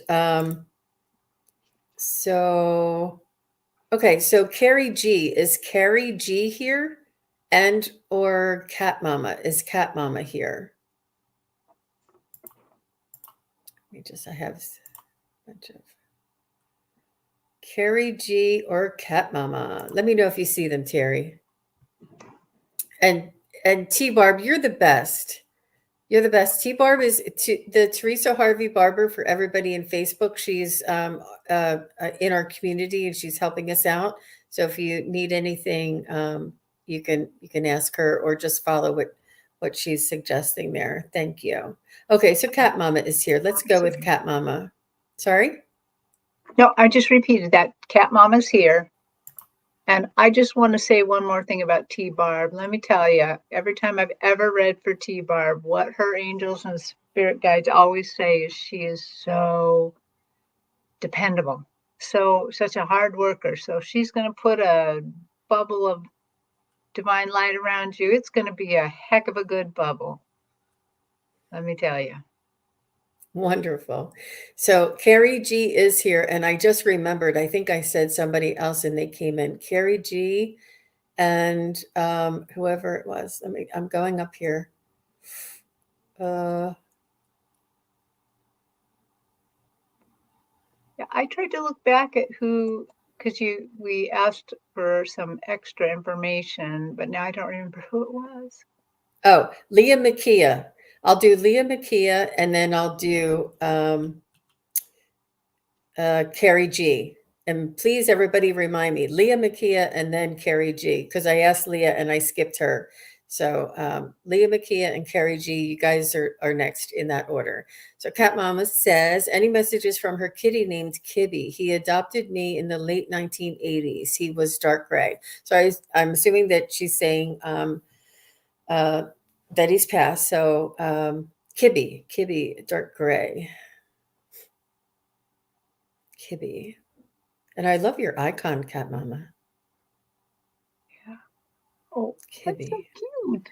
[SPEAKER 2] okay. So Carrie G, is Carrie G here? And or Cat Mama? Is Cat Mama here? I have a bunch of Carrie G or Cat Mama. Let me know if you see them, Terry. And T Barb, you're the best. You're the best. T Barb is the Teresa Harvey Barber for everybody in Facebook. She's in our community and she's helping us out. So if you need anything, you can ask her or just follow what she's suggesting there. Thank you. Okay, so Cat Mama is here. Let's go with Cat Mama. Sorry?
[SPEAKER 1] No, I just repeated that. Cat Mama's here. And I just want to say one more thing about T Barb. Let me tell you, every time I've ever read for T Barb, what her angels and spirit guides always say is she is so dependable, such a hard worker. So she's going to put a bubble of divine light around you. It's going to be a heck of a good bubble. Let me tell you.
[SPEAKER 2] Wonderful. So Carrie G is here. And I just remembered, I think I said somebody else and they came in. Carrie G and whoever it was. I'm going up here. Uh,
[SPEAKER 1] Yeah, I tried to look back at who, because we asked for some extra information, but now I don't remember who it was.
[SPEAKER 2] oh, Leah Makia. I'll do Leah Makia, and then I'll do Carrie G. And please, everybody, remind me, Leah Makia, and then Carrie G, because I asked Leah and I skipped her. So Leah Makia and Carrie G, you guys are next in that order. So Cat Mama says, any messages from her kitty named Kibby? He adopted me in the late 1980s. He was dark gray. So I'm assuming that she's saying that he's passed. So Kibby, dark gray. Kibby. And I love your icon, Cat Mama.
[SPEAKER 1] Yeah. Oh, that's so
[SPEAKER 2] Kibby.
[SPEAKER 1] cute.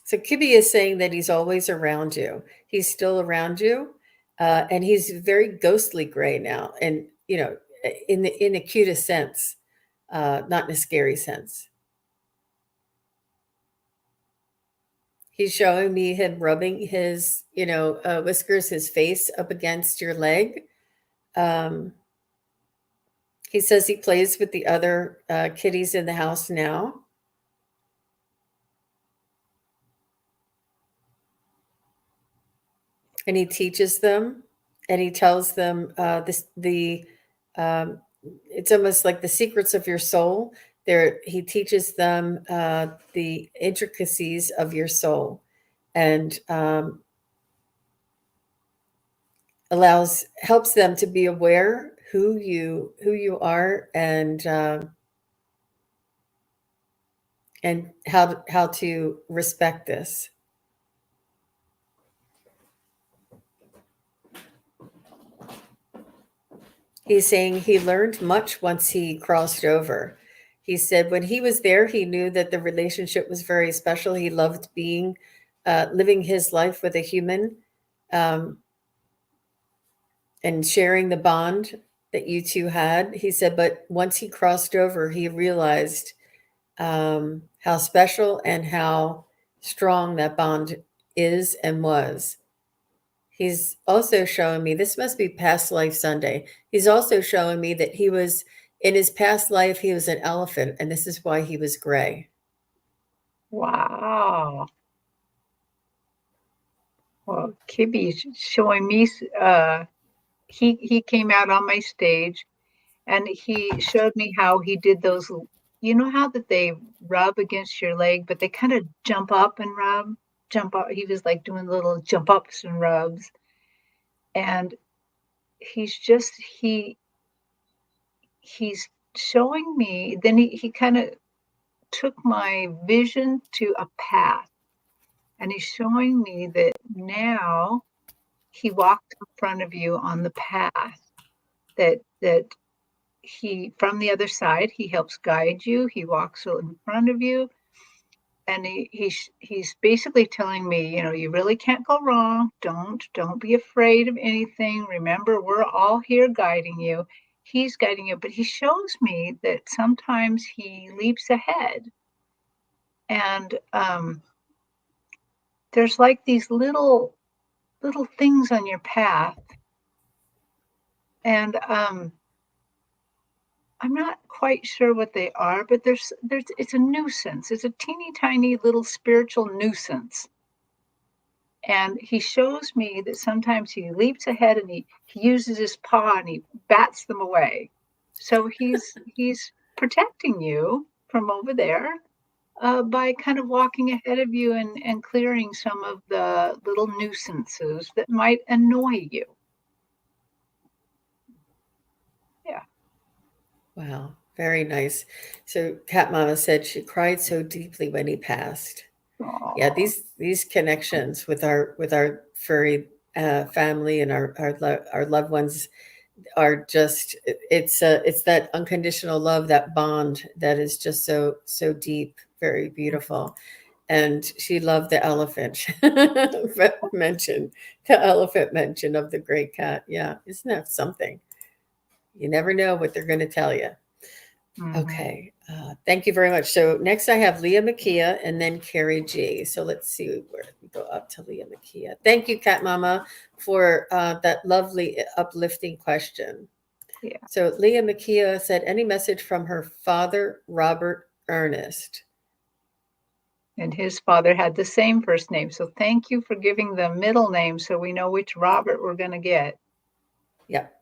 [SPEAKER 2] So Kibby is saying that he's always around you. He's still around you, and he's very ghostly gray now, and in the cutest sense, not in a scary sense. He's showing me him rubbing his, whiskers, his face up against your leg. He says he plays with the other kitties in the house now. And he teaches them, and he tells them it's almost like the secrets of your soul. There, he teaches them the intricacies of your soul, and helps them to be aware who you are, and how to respect this. He's saying he learned much once he crossed over. He said when he was there, he knew that the relationship was very special. He loved living his life with a human, and sharing the bond that you two had. He said, but once he crossed over, he realized how special and how strong that bond is and was. He's also showing me, this must be Past Life Sunday. He's also showing me that in his past life, he was an elephant, and this is why he was gray.
[SPEAKER 1] Wow. Well, Kibby's showing me, he came out on my stage and he showed me how he did those, you know how that they rub against your leg, but they kind of jump up and jump up. He was like doing little jump ups and rubs. And he's just, he's showing me, then he kind of took my vision to a path. And he's showing me that now he walked in front of you on the path, that he, from the other side, he helps guide you. He walks in front of you, and he's basically telling me, you really can't go wrong. Don't be afraid of anything. Remember, we're all here guiding you. He's guiding you, but he shows me that sometimes he leaps ahead, and there's like these little things on your path, and I'm not quite sure what they are, but it's a nuisance. It's a teeny tiny little spiritual nuisance. And he shows me that sometimes he leaps ahead and he uses his paw and he bats them away. So he's protecting you from over there by kind of walking ahead of you and clearing some of the little nuisances that might annoy you. Yeah.
[SPEAKER 2] Wow, very nice. So Cat Mama said she cried so deeply when he passed.
[SPEAKER 1] Aww.
[SPEAKER 2] Yeah, these connections with our furry family and our loved ones are just, it's that unconditional love, that bond that is just so deep, very beautiful. And she loved the elephant mention, of the gray cat. Yeah, isn't that something? You never know what they're going to tell you.
[SPEAKER 1] Mhm.
[SPEAKER 2] Okay. Thank you very much. So next I have Leah Makia and then Carrie G. So let's see where we go up to Leah Makia. Thank you, Cat Mama, for that lovely uplifting question.
[SPEAKER 1] Yeah.
[SPEAKER 2] So Leah Makia said, any message from her father, Robert Ernest?
[SPEAKER 1] And his father had the same first name. So thank you for giving the middle name so we know which Robert we're going to get.
[SPEAKER 2] Yep.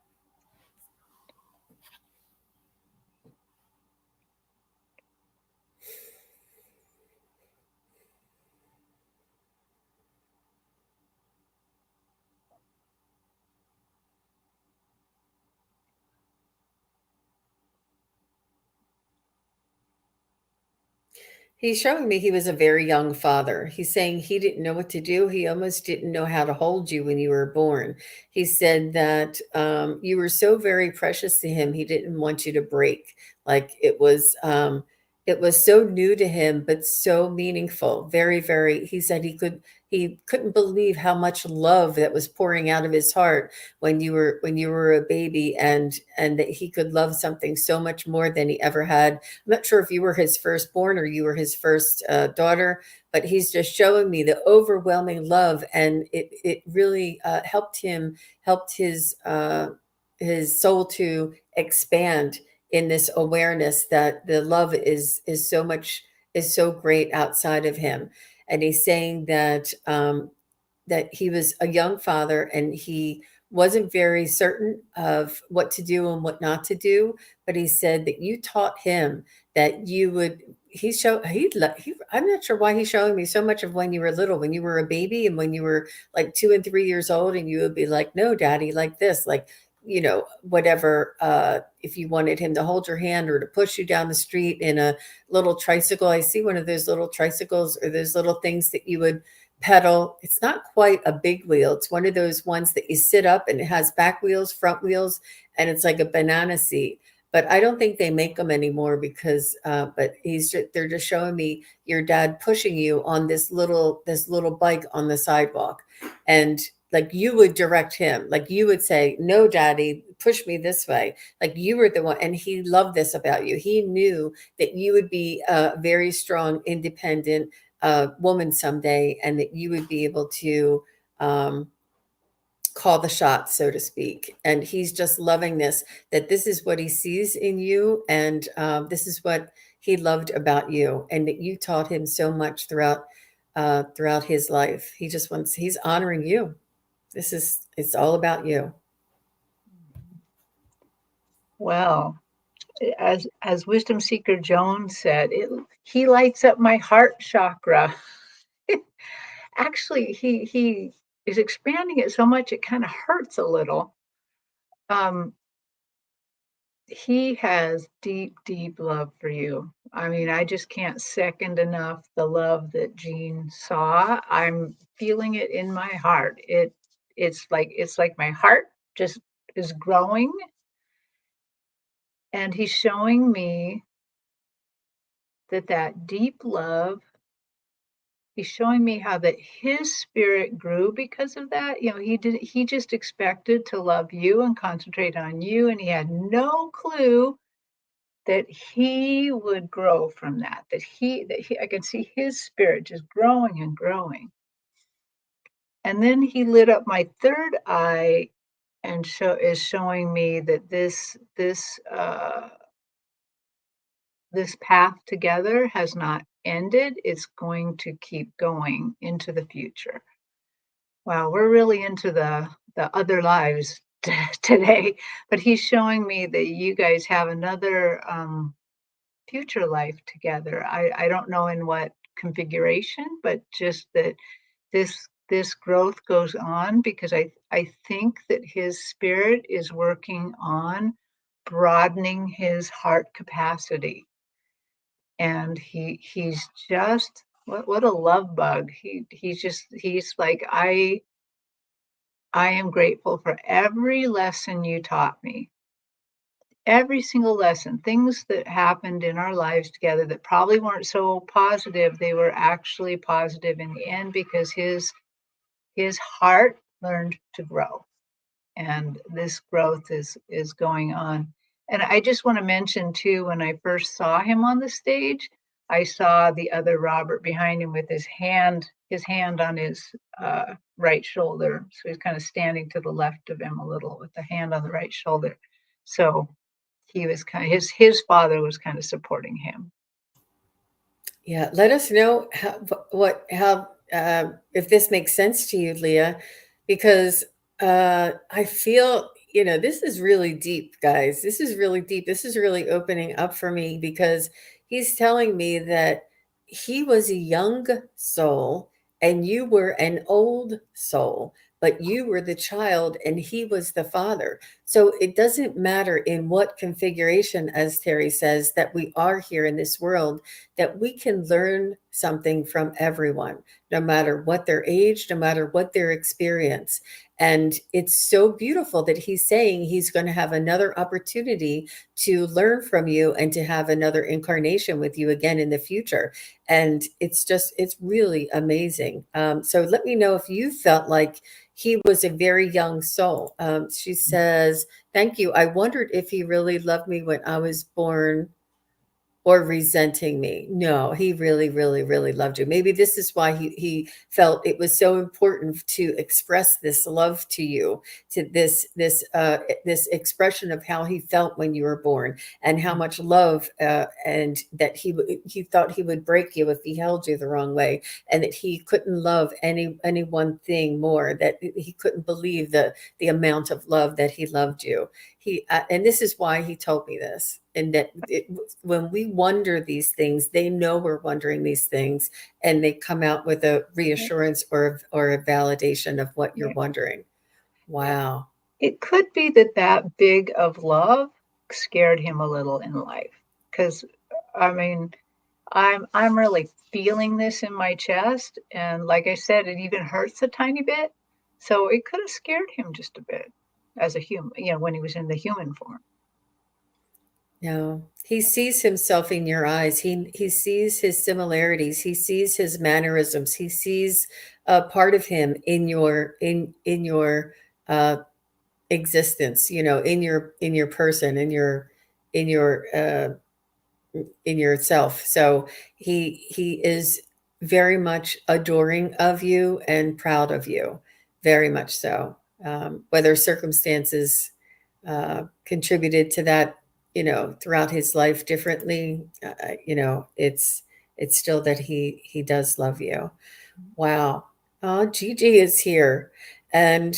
[SPEAKER 2] He's showing me he was a very young father. He's saying he didn't know what to do. He almost didn't know how to hold you when you were born. He said that you were so very precious to him. He didn't want you to break. Like it was so new to him, but so meaningful. Very, very. He said he couldn't believe how much love that was pouring out of his heart when you were a baby, and that he could love something so much more than he ever had. I'm not sure if you were his firstborn or you were his first daughter, but he's just showing me the overwhelming love, and it really helped his soul to expand in this awareness that the love is so great outside of him. And he's saying that he was a young father and he wasn't very certain of what to do and what not to do, but he said that you taught him that you would I'm not sure why he's showing me so much of when you were little, when you were a baby and when you were like 2 and 3 years old, and you would be like, no daddy, like this, like, whatever. If you wanted him to hold your hand or to push you down the street in a little tricycle, I see one of those little tricycles or those little things that you would pedal. It's not quite a big wheel. It's one of those ones that you sit up and it has back wheels, front wheels, and it's like a banana seat. But I don't think they make them anymore because but they're just showing me your dad pushing you on this little bike on the sidewalk. And like you would direct him, like you would say, no, daddy, push me this way. Like you were the one. And he loved this about you. He knew that you would be a very strong, independent woman someday, and that you would be able to call the shots, so to speak. And he's just loving this, that this is what he sees in you, and this is what he loved about you, and that you taught him so much throughout his life. He's honoring you. It's all about you.
[SPEAKER 1] Well, as Wisdom Seeker Joan said, he lights up my heart chakra. Actually, he is expanding it so much it kind of hurts a little. He has deep, deep love for you. I mean, I just can't second enough the love that Jean saw. I'm feeling it in my heart. It's like my heart just is growing, and he's showing me that deep love. He's showing me how that his spirit grew because of that. He just expected to love you and concentrate on you, and he had no clue that he would grow from that. That he I can see his spirit just growing and growing. And then he lit up my third eye and is showing me that this path together has not ended. It's going to keep going into the future. Wow, we're really into the other lives today, but he's showing me that you guys have another future life together. I don't know in what configuration, but just that this growth goes on because I think that his spirit is working on broadening his heart capacity. And he's just what a love bug. He's like, I am grateful for every lesson you taught me. Every single lesson, things that happened in our lives together that probably weren't so positive, they were actually positive in the end because his heart learned to grow. And this growth is going on. And I just want to mention too, when I first saw him on the stage, I saw the other Robert behind him with his hand on his right shoulder. So he's kind of standing to the left of him a little with the hand on the right shoulder. So he was kind of his father was kind of supporting him.
[SPEAKER 2] Yeah, let us know how if this makes sense to you, Leah, because I feel, this is really deep, guys. This is really deep. This is really opening up for me because he's telling me that he was a young soul and you were an old soul, but you were the child and he was the father. So it doesn't matter in what configuration, as Terry says, that we are here in this world, that we can learn something from everyone, no matter what their age, no matter what their experience. And it's so beautiful that he's saying he's going to have another opportunity to learn from you and to have another incarnation with you again in the future. And it's really amazing. So let me know if you felt like he was a very young soul. She says, thank you. I wondered if he really loved me when I was born or resenting me. No, he really, really, really loved you. Maybe this is why he felt it was so important to express this love to you, to this expression of how he felt when you were born, and how much love, and that he thought he would break you if he held you the wrong way, and that he couldn't love any one thing more, that he couldn't believe the amount of love that he loved you. And this is why he told me this, and that when we wonder these things, they know we're wondering these things, and they come out with a reassurance or a validation of what you're wondering. Wow.
[SPEAKER 1] It could be that big of love scared him a little in life, because I mean, I'm really feeling this in my chest, and like I said, it even hurts a tiny bit. So it could have scared him just a bit as a human, when he was in the human form.
[SPEAKER 2] No, he sees himself in your eyes. He sees his similarities. He sees his mannerisms. He sees a part of him in your uh, existence. In your person, in yourself. So he is very much adoring of you and proud of you, very much so. Whether circumstances contributed to that, throughout his life differently, it's still that he does love you. Wow. Oh, Gigi is here. And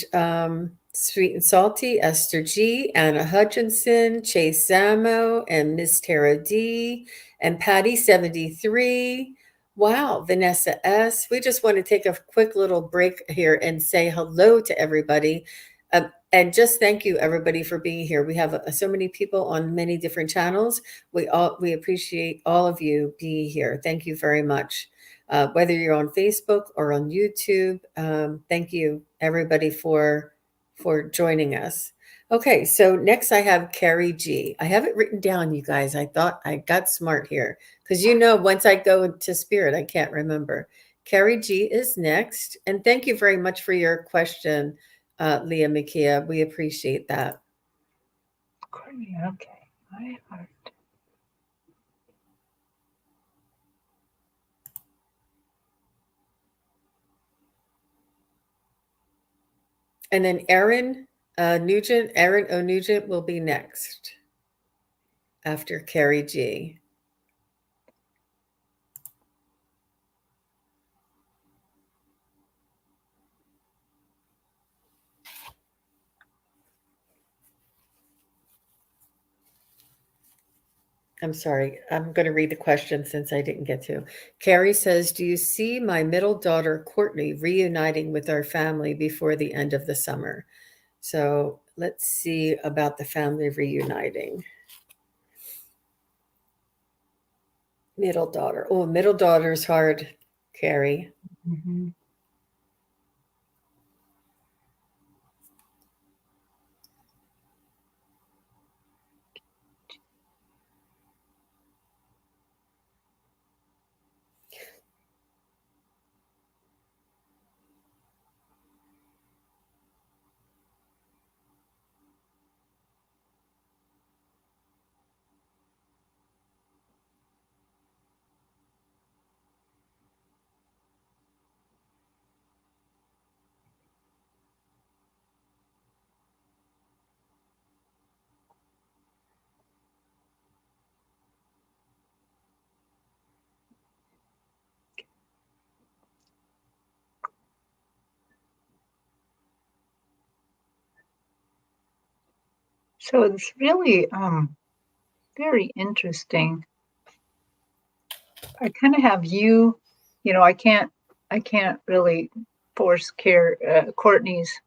[SPEAKER 2] Sweet and Salty, Esther G, Anna Hutchinson, Chase Samo, and Miss Tara D, and Patty 73. Wow, Vanessa S. We just want to take a quick little break here and say hello to everybody. And just thank you everybody for being here. We have so many people on many different channels. We appreciate all of you being here. Thank you very much. Whether you're on Facebook or on YouTube, thank you everybody for joining us. Okay, so next I have Carrie G. I have it written down, you guys. I thought I got smart here because once I go into spirit, I can't remember. Carrie G is next, and thank you very much for your question, Leah Makia. We appreciate that.
[SPEAKER 1] Courtney, okay. My heart.
[SPEAKER 2] And then Aaron O. Nugent will be next after Carrie G. I'm sorry. I'm going to read the question since I didn't get to. Carrie says, do you see my middle daughter, Courtney, reuniting with our family before the end of the summer? So let's see about the family reuniting. Middle daughter. Oh, middle daughter's hard, Carrie.
[SPEAKER 1] Mm-hmm. So it's really very interesting. I kind of have you, I can't really force Courtney's,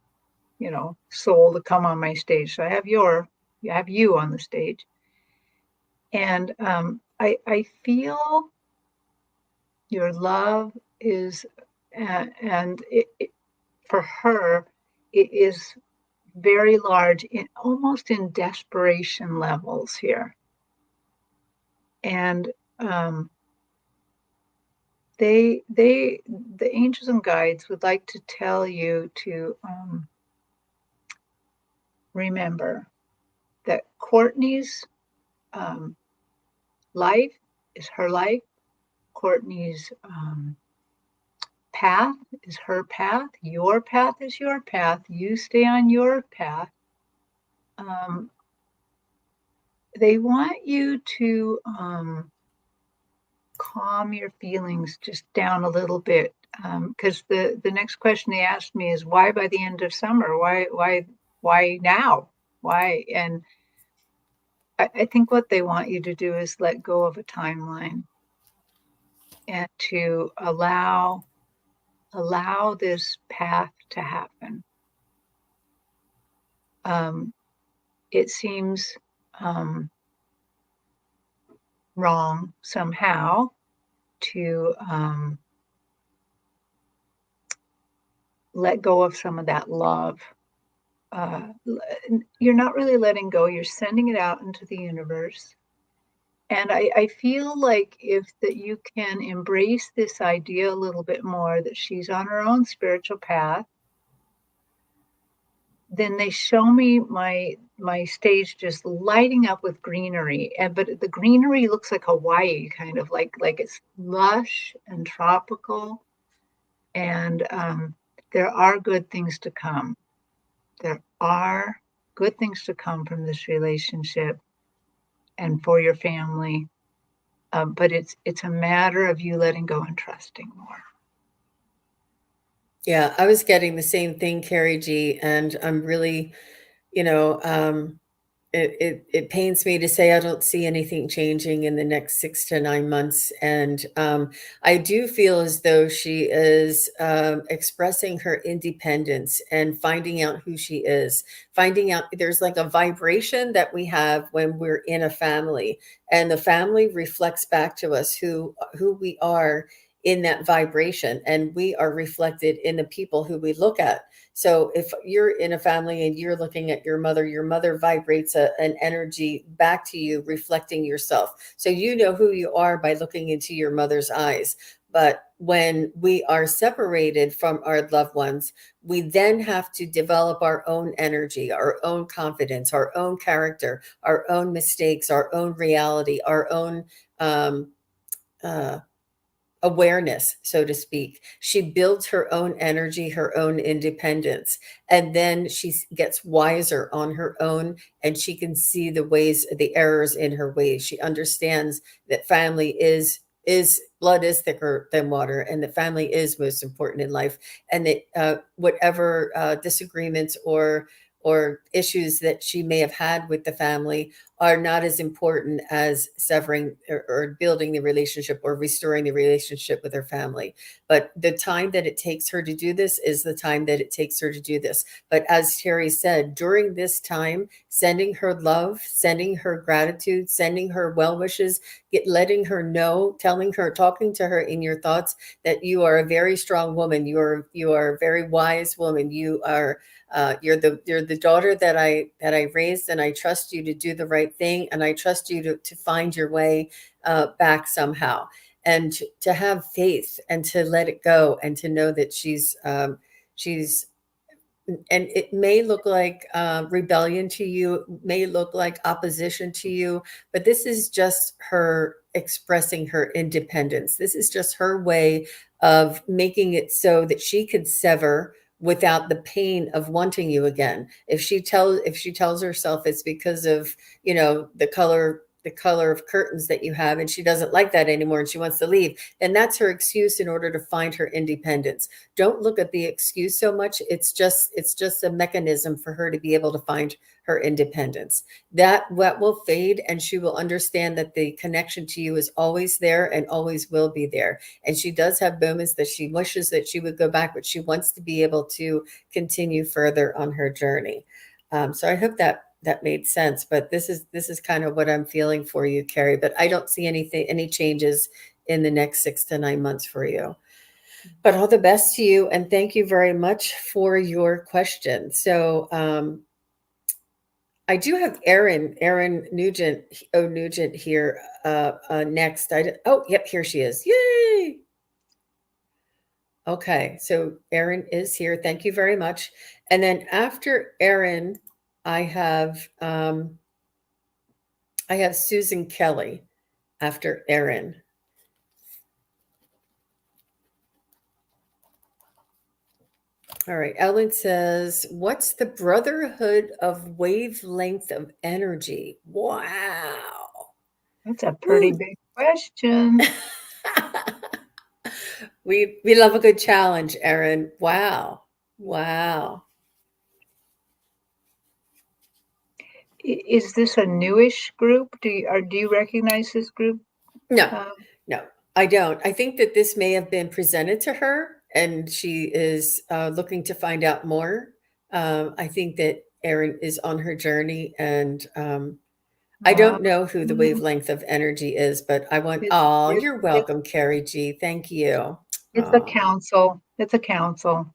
[SPEAKER 1] soul to come on my stage. So I have you on the stage. And I feel your love is, and for her, it is very large, almost in desperation levels here. And the angels and guides would like to tell you to remember that Courtney's life is her life. Courtney's path is her path. Your path is your path. You stay on your path. They want you to calm your feelings just down a little bit, because the next question they asked me is, why by the end of summer? Why now? Why? And I think what they want you to do is let go of a timeline and to allow this path to happen. It seems wrong somehow to let go of some of that love. You're not really letting go, you're sending it out into the universe. And I feel like that you can embrace this idea a little bit more, that she's on her own spiritual path. Then they show me my stage just lighting up with greenery, but the greenery looks like Hawaii, kind of like it's lush and tropical, and there are good things to come. There are good things to come from this relationship and for your family, but it's a matter of you letting go and trusting more.
[SPEAKER 2] Yeah, I was getting the same thing, Carrie G, and I'm really, you know, it pains me to say I don't see anything changing in the next 6 to 9 months, and I do feel as though she is expressing her independence and finding out who she is, finding out there's like a vibration that we have when we're in a family, and the family reflects back to us who we are in that vibration, and we are reflected in the people who we look at. So if you're in a family and you're looking at your mother vibrates an energy back to you, reflecting yourself. So you know who you are by looking into your mother's eyes. But when we are separated from our loved ones, we then have to develop our own energy, our own confidence, our own character, our own mistakes, our own reality, our own awareness, so to speak. She builds her own energy, her own independence, and then she gets wiser on her own, and she can see the ways, the errors in her ways. She understands that family is blood is thicker than water, and that family is most important in life, and that whatever disagreements or issues that she may have had with the family are not as important as severing or building the relationship or restoring the relationship with her family. But the time that it takes her to do this is the time that it takes her to do this. But as Terry said, during this time, sending her love, sending her gratitude, sending her well wishes, letting her know, telling her, talking to her in your thoughts that you are a very strong woman. You are a very wise woman. You are you're the daughter that I raised, and I trust you to do the right thing, and I trust you to find your way back somehow, and to have faith and to let it go, and to know that she's and it may look like rebellion to you, may look like opposition to you, but this is just her expressing her independence. This is just her way of making it so that she could sever without the pain of wanting you again. If she tells herself it's because of, the color the color of curtains that you have, and she doesn't like that anymore and she wants to leave, then that's her excuse in order to find her independence. Don't look at the excuse so much. It's just a mechanism for her to be able to find her independence. That what will fade, and she will understand that the connection to you is always there and always will be there. And she does have moments that she wishes that she would go back, but she wants to be able to continue further on her journey. So I hope that made sense. But this is kind of what I'm feeling for you, Carrie. But I don't see any changes in the next 6 to 9 months for you. But all the best to you, and thank you very much for your question. So I do have Erin Nugent here next. Yep, here she is. Yay! Okay, so Erin is here. Thank you very much. And then after Erin, I have Susan Kelly after Erin. All right, Ellen says, what's the brotherhood of wavelength of energy? Wow.
[SPEAKER 1] That's a pretty big question.
[SPEAKER 2] We love a good challenge, Erin. Wow. Wow.
[SPEAKER 1] Is this a newish group? Do you recognize this group?
[SPEAKER 2] No, no, I don't. I think that this may have been presented to her and she is looking to find out more. I think that Erin is on her journey, and I don't know who the wavelength of energy is, but I want, you're welcome, Carrie G. Thank you.
[SPEAKER 1] It's a council. It's a council.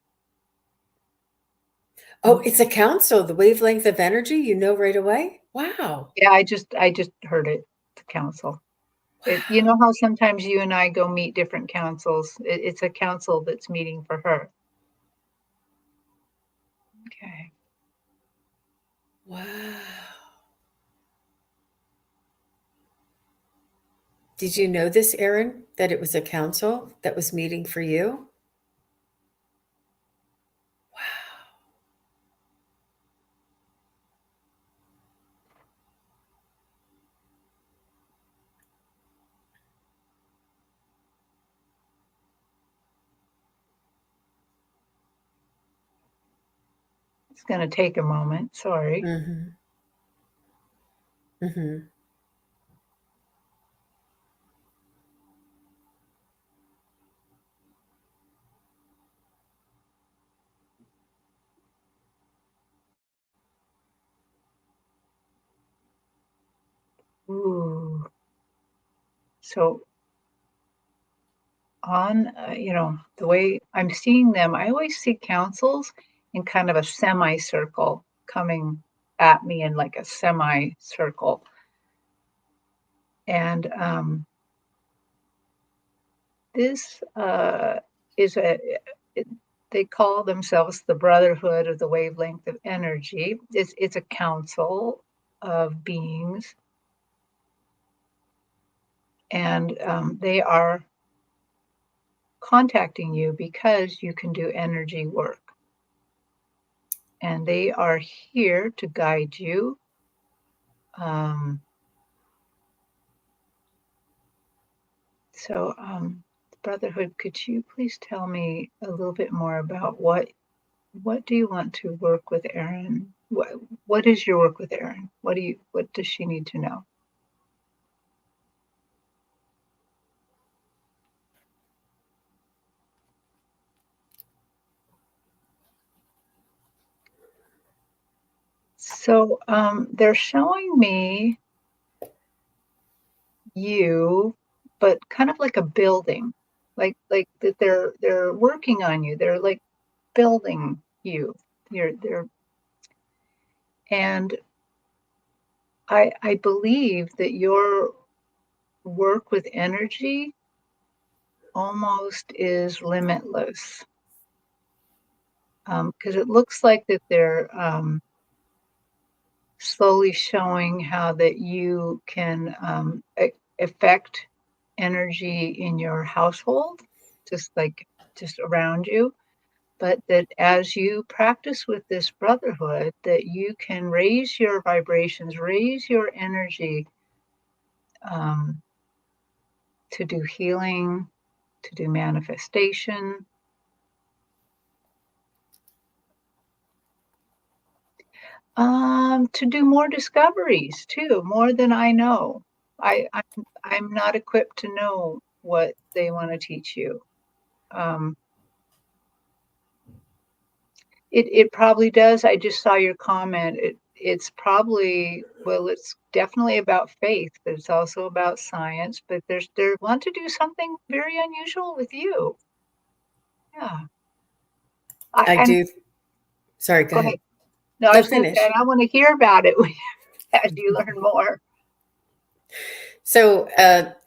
[SPEAKER 2] Oh, it's a council, the wavelength of energy, you know right away? Wow.
[SPEAKER 1] Yeah, I just heard it. It's a council. You know how sometimes you and I go meet different councils? It's a council that's meeting for her. Okay.
[SPEAKER 2] Wow. Did you know this, Erin, that it was a council that was meeting for you? Wow.
[SPEAKER 1] It's going to take a moment. Sorry.
[SPEAKER 2] Mm-hmm. Mm-hmm.
[SPEAKER 1] Ooh. So on, the way I'm seeing them, I always see councils in kind of a semicircle coming at me in like a semicircle. And this is they call themselves the Brotherhood of the Wavelength of Energy. It's a council of beings, and they are contacting you because you can do energy work. And they are here to guide you. Brotherhood, could you please tell me a little bit more about what do you want to work with Erin? What is your work with Erin? What does she need to know? So they're showing me you, but kind of like a building, like that they're working on you. They're like building you. And I believe that your work with energy almost is limitless, because it looks like that they're slowly showing how that you can affect energy in your household, just around you, but that as you practice with this brotherhood, that you can raise your vibrations, raise your energy to do healing, to do manifestation. To do more discoveries too, more than I know. I'm not equipped to know what they want to teach you. It probably does. I just saw your comment. It's probably, well, it's definitely about faith, but it's also about science. But they want to do something very unusual with you. Yeah.
[SPEAKER 2] I
[SPEAKER 1] And
[SPEAKER 2] do. Sorry, go
[SPEAKER 1] go ahead.
[SPEAKER 2] ahead.
[SPEAKER 1] No, I
[SPEAKER 2] No,
[SPEAKER 1] was going to say,
[SPEAKER 2] finish.
[SPEAKER 1] I want to hear about it as you learn more.
[SPEAKER 2] So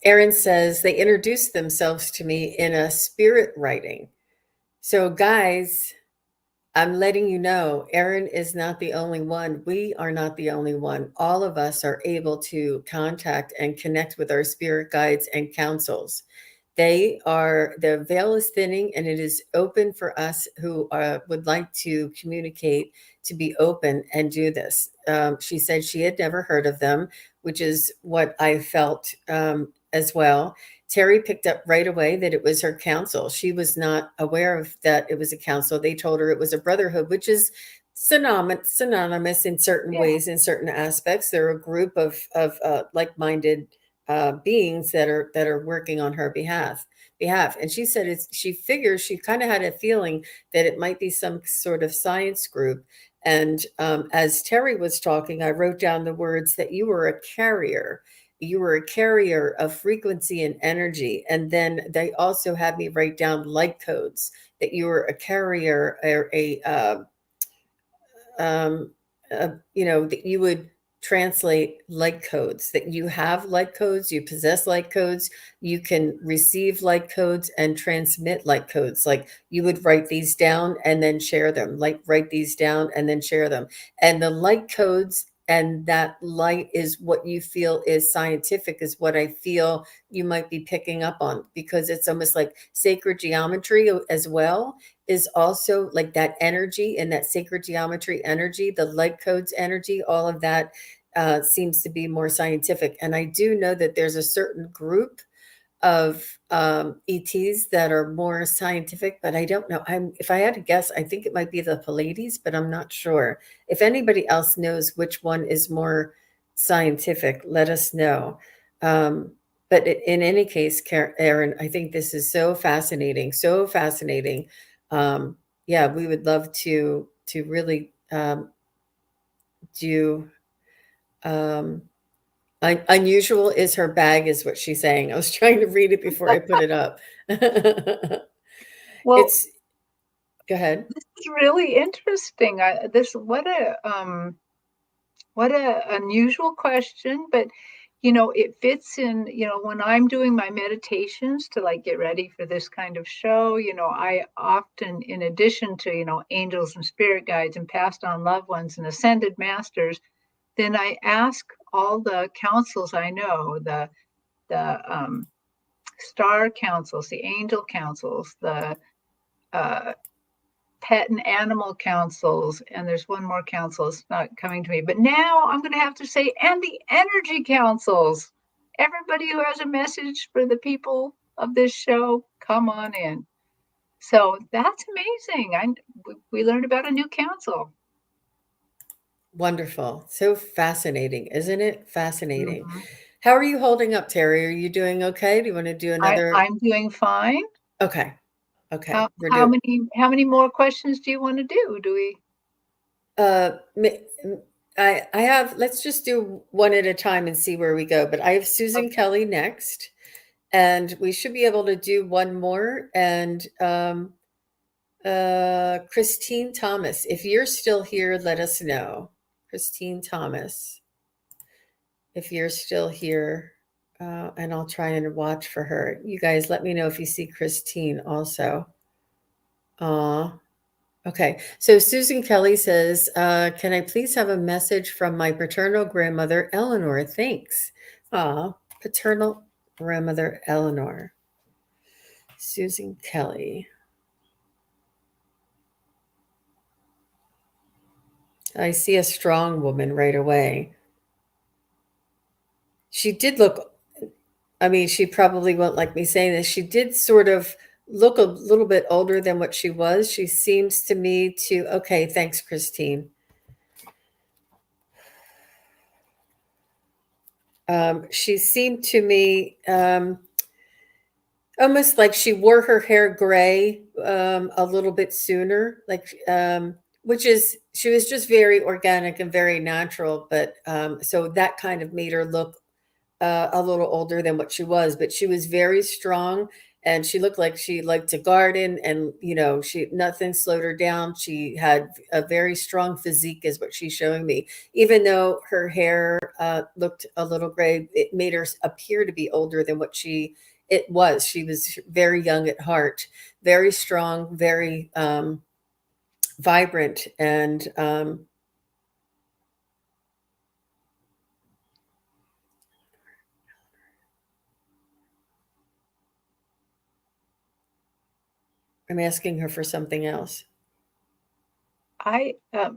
[SPEAKER 2] Erin says they introduced themselves to me in a spirit writing. So guys, I'm letting you know, Erin is not the only one. We are not the only one. All of us are able to contact and connect with our spirit guides and councils. The veil is thinning and it is open for us who would like to communicate to be open and do this. She said she had never heard of them, which is what I felt as well. Terry picked up right away that it was her council. She was not aware of that it was a council. They told her it was a brotherhood, which is synonymous in certain
[SPEAKER 1] Yeah.
[SPEAKER 2] ways, in certain aspects. They're a group of like-minded beings that are working on her behalf. And she said she figures she kind of had a feeling that it might be some sort of science group. And as Terry was talking, I wrote down the words that you were a carrier. You were a carrier of frequency and energy. And then they also had me write down light codes, that you were a carrier or that you would translate light codes, that you have light codes, you possess light codes, you can receive light codes and transmit light codes. Like you would write these down and then share them, like write these down and then share them. And the light codes and that light is what you feel is scientific, is what I feel you might be picking up on, because it's almost like sacred geometry as well, is also like that energy and that sacred geometry energy, the light codes energy, all of that seems to be more scientific. And I do know that there's a certain group of ETs that are more scientific, but I don't know. If I had to guess, I think it might be the Pleiades, but I'm not sure. If anybody else knows which one is more scientific, let us know. But in any case, Erin, I think this is so fascinating, so fascinating. Yeah, we would love to really do. Unusual is her bag, is what she's saying. I was trying to read it before I put it up.
[SPEAKER 1] Well,
[SPEAKER 2] It's Go ahead.
[SPEAKER 1] this is really interesting. What a unusual question, but it fits in, when I'm doing my meditations to like get ready for this kind of show, I often, in addition to, angels and spirit guides and passed on loved ones and ascended masters, then I ask all the councils I know, the star councils, the angel councils, the uh, pet and animal councils, and there's one more council, it's not coming to me, but now I'm going to have to say, and the energy councils. Everybody who has a message for the people of this show, come on in. So that's amazing. We learned about a new council.
[SPEAKER 2] Wonderful. So fascinating, isn't it? Fascinating.
[SPEAKER 1] Mhm.
[SPEAKER 2] How are you holding up, Terry? Are you doing okay? Do you want to do another?
[SPEAKER 1] I'm doing fine.
[SPEAKER 2] Okay. Okay.
[SPEAKER 1] How
[SPEAKER 2] We're
[SPEAKER 1] how
[SPEAKER 2] doing.
[SPEAKER 1] many more questions do you want to do? Do we?
[SPEAKER 2] Uh, m- I have. Let's just do one at a time and see where we go. But I have Susan
[SPEAKER 1] Okay.
[SPEAKER 2] Kelly next, and we should be able to do one more. And Christine Thomas, if you're still here, let us know. Christine Thomas, if you're still here, and I'll try and watch for her. You guys, let me know if you see Christine also. Okay. So Susan Kelly says, can I please have a message from my paternal grandmother, Eleanor? Thanks. Paternal grandmother, Eleanor. Susan Kelly. I see a strong woman right away. She did look I mean, she probably won't like me saying this. She did sort of look a little bit older than what she was. She seems to me to, okay, thanks, Christine. She seemed to me almost like she wore her hair gray a little bit sooner, like which is she was just very organic and very natural. But so that kind of made her look a little older than what she was, but she was very strong and she looked like she liked to garden and she nothing slowed her down. She had a very strong physique is what she's showing me. Even though her hair looked a little gray, it made her appear to be older than what it was. She was very young at heart, very strong, very vibrant, and I'm asking her for something else.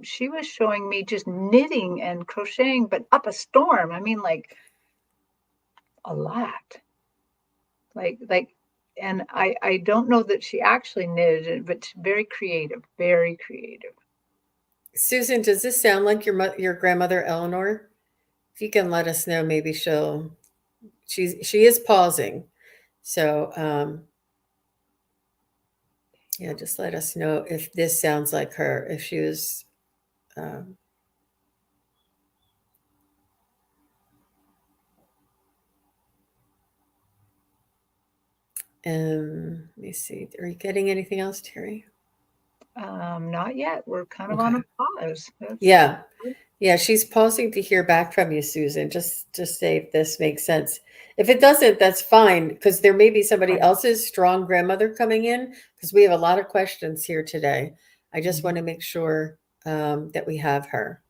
[SPEAKER 1] She was showing me just knitting and crocheting, but up a storm. I mean, like a lot. And I don't know that she actually knitted it, but very creative, very creative.
[SPEAKER 2] Susan, does this sound like your grandmother Eleanor? If you can let us know, maybe she is pausing. So yeah, just let us know if this sounds like her, if she was let me see. Are you getting anything else, Terry?
[SPEAKER 1] Not yet. We're kind of on a pause.
[SPEAKER 2] Yeah. Yeah, she's pausing to hear back from you, Susan. Just say if this makes sense. If it doesn't, that's fine, because there may be somebody else's strong grandmother coming in, because we have a lot of questions here today. I just want to make sure that we have her.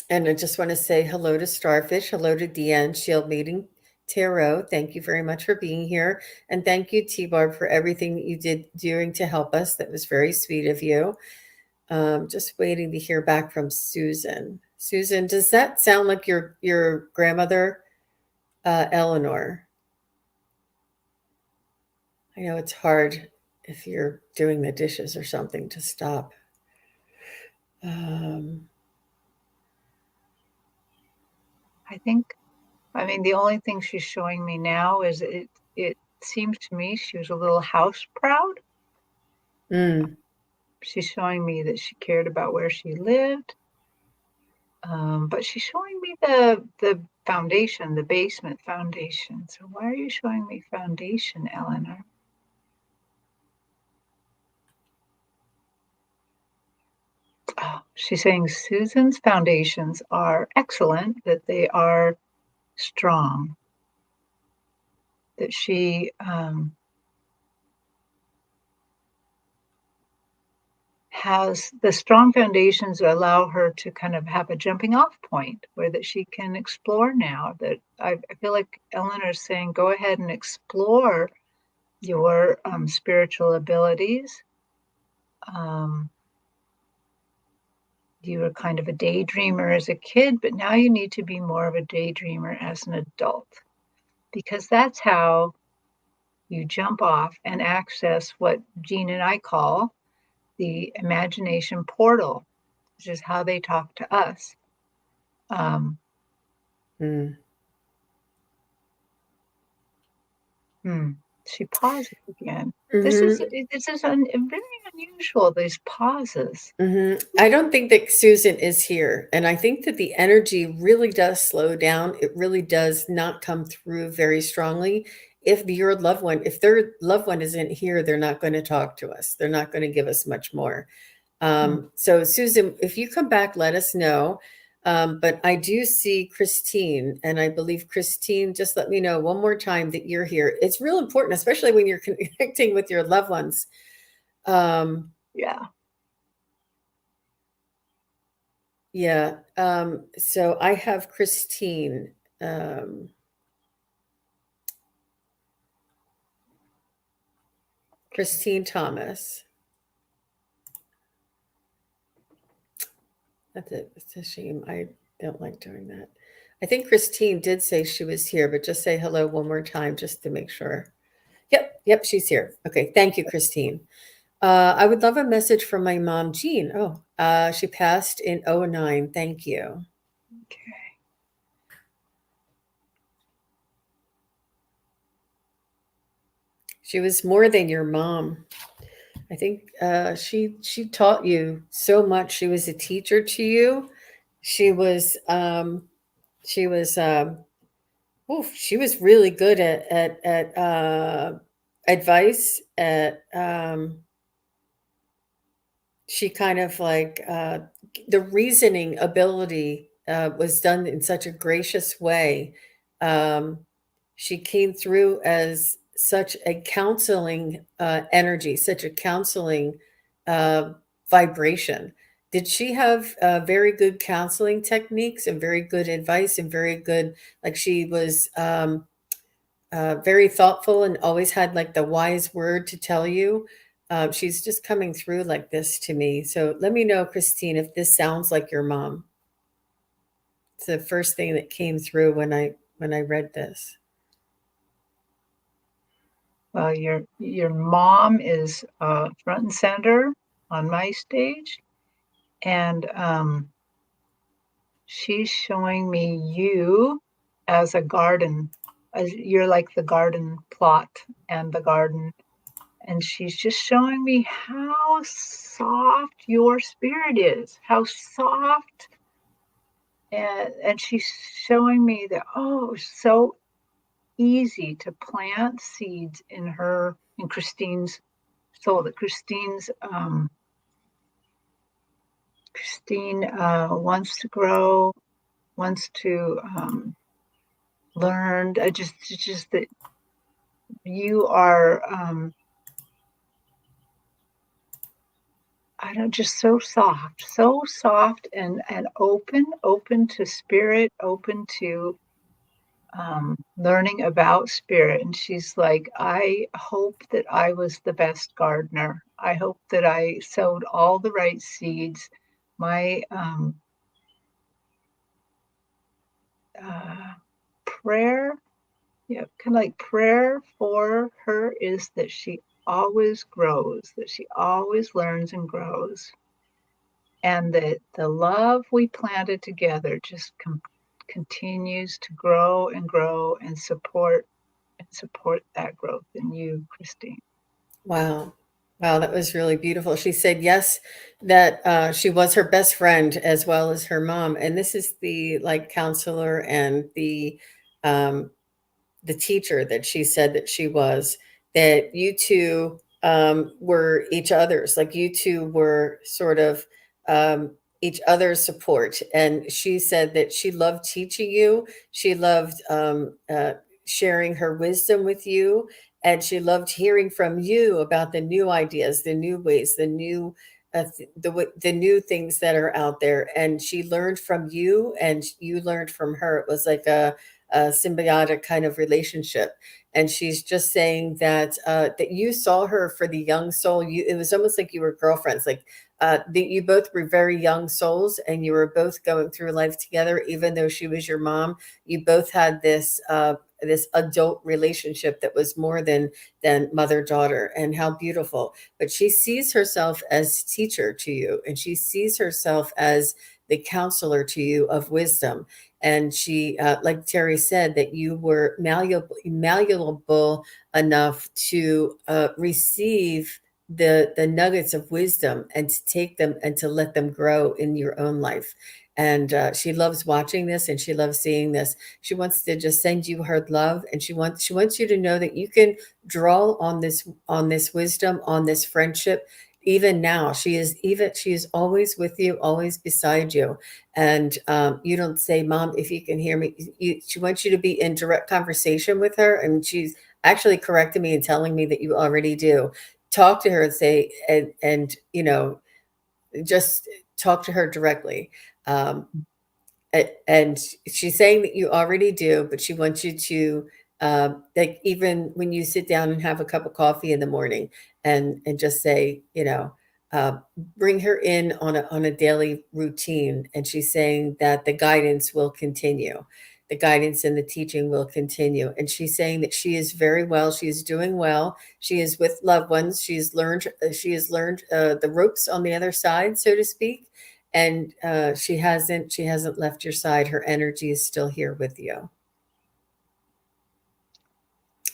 [SPEAKER 2] And I just want to say hello to Starfish, hello to Deanne, Shield Meeting, Tarot. Thank you very much for being here. And thank you, T-Barb, for everything that you did doing to help us. That was very sweet of you. Just waiting to hear back from Susan. Susan, does that sound like your grandmother, Eleanor? I know it's hard if you're doing the dishes or something to stop.
[SPEAKER 1] I mean, the only thing she's showing me now is it seems to me she was a little house proud. She's showing me that she cared about where she lived. But she's showing me the foundation, the basement foundation. So why are you showing me foundation, Eleanor? Oh, she's saying Susan's foundations are excellent, that they are strong, that she has the strong foundations that allow her to kind of have a jumping off point where that she can explore now. That I feel like Eleanor's saying, go ahead and explore your spiritual abilities. You were kind of a daydreamer as a kid, but now you need to be more of a daydreamer as an adult, because that's how you jump off and access what Jean and I call the imagination portal, which is how they talk to us. She pauses again. This is very unusual, these pauses.
[SPEAKER 2] I don't think that Susan is here. And I think that the energy really does slow down. It really does not come through very strongly. If their loved one isn't here, they're not going to talk to us. They're not going to give us much more. So Susan, if you come back, let us know. But I do see Christine, and I believe Christine, just let me know one more time that you're here. It's real important, especially when you're connecting with your loved ones.
[SPEAKER 1] Yeah.
[SPEAKER 2] Yeah. So I have Christine. Christine Thomas. It's a shame. I don't like doing that. I think Christine did say she was here, but just say hello one more time just to make sure. Yep, she's here. Okay, thank you, Christine. I would love a message from my mom, Jean. Oh, she passed in '09. Thank you.
[SPEAKER 1] Okay.
[SPEAKER 2] She was more than your mom. I think she taught you so much. She was a teacher to you. She was she was oof, she was really good at advice. At she kind of like the reasoning ability was done in such a gracious way. Um, she came through as such a counseling energy, such a counseling uh, vibration. Did she have very good counseling techniques and very good advice and very good, like she was very thoughtful and always had like the wise word to tell you? She's just coming through like this to me. So let me know, Christine, if this sounds like your mom. It's the first thing that came through when I read this.
[SPEAKER 1] Well, your mom is front and center on my stage, and she's showing me you as a garden, as you're like the garden plot and the garden, and she's just showing me how soft your spirit is, how soft, and she's showing me that, oh, so easy to plant seeds in Christine's soul, that Christine wants to grow, wants to learn. Just that you are, I don't, just so soft and open to spirit, open to learning about spirit. And she's like, I hope that I was the best gardener. I hope that I sowed all the right seeds. My prayer, yeah, kind of like prayer for her is that she always grows, that she always learns and grows, and that the love we planted together just continues to grow and support that growth in you, Christine.
[SPEAKER 2] Wow. Wow, that was really beautiful. She said yes, that she was her best friend as well as her mom. And this is the like counselor and um, the teacher that she said that she was, that you two were each other's, like you two were sort of each other's support. And she said that she loved teaching you. She loved sharing her wisdom with you. And she loved hearing from you about the new ideas, the new ways, the new the new things that are out there. And she learned from you and you learned from her. It was like a symbiotic kind of relationship. And she's just saying that that you saw her for the young soul. It was almost like you were girlfriends. Like you both were very young souls, and you were both going through life together. Even though she was your mom, you both had this adult relationship that was more than mother daughter. And how beautiful! But she sees herself as teacher to you, and she sees herself as the counselor to you of wisdom. And she, like Terry said, that you were malleable enough to receive the nuggets of wisdom and to take them and to let them grow in your own life. And she loves watching this, and she loves seeing this. She wants to just send you her love, and she wants you to know that you can draw on this wisdom, on this friendship. Even now, she is always with you, always beside you. And you don't say, Mom, if you can hear me. She wants you to be in direct conversation with her. And she's actually correcting me and telling me that you already do. Talk to her and say, and just talk to her directly. Um, and she's saying that you already do, but she wants you to, like, even when you sit down and have a cup of coffee in the morning, and just say, bring her in on a daily routine. And she's saying that the guidance will continue. The guidance and the teaching will continue. And she's saying that she is very well. She is doing well. She is with loved ones. She has learned the ropes on the other side, so to speak. And she hasn't left your side. Her energy is still here with you.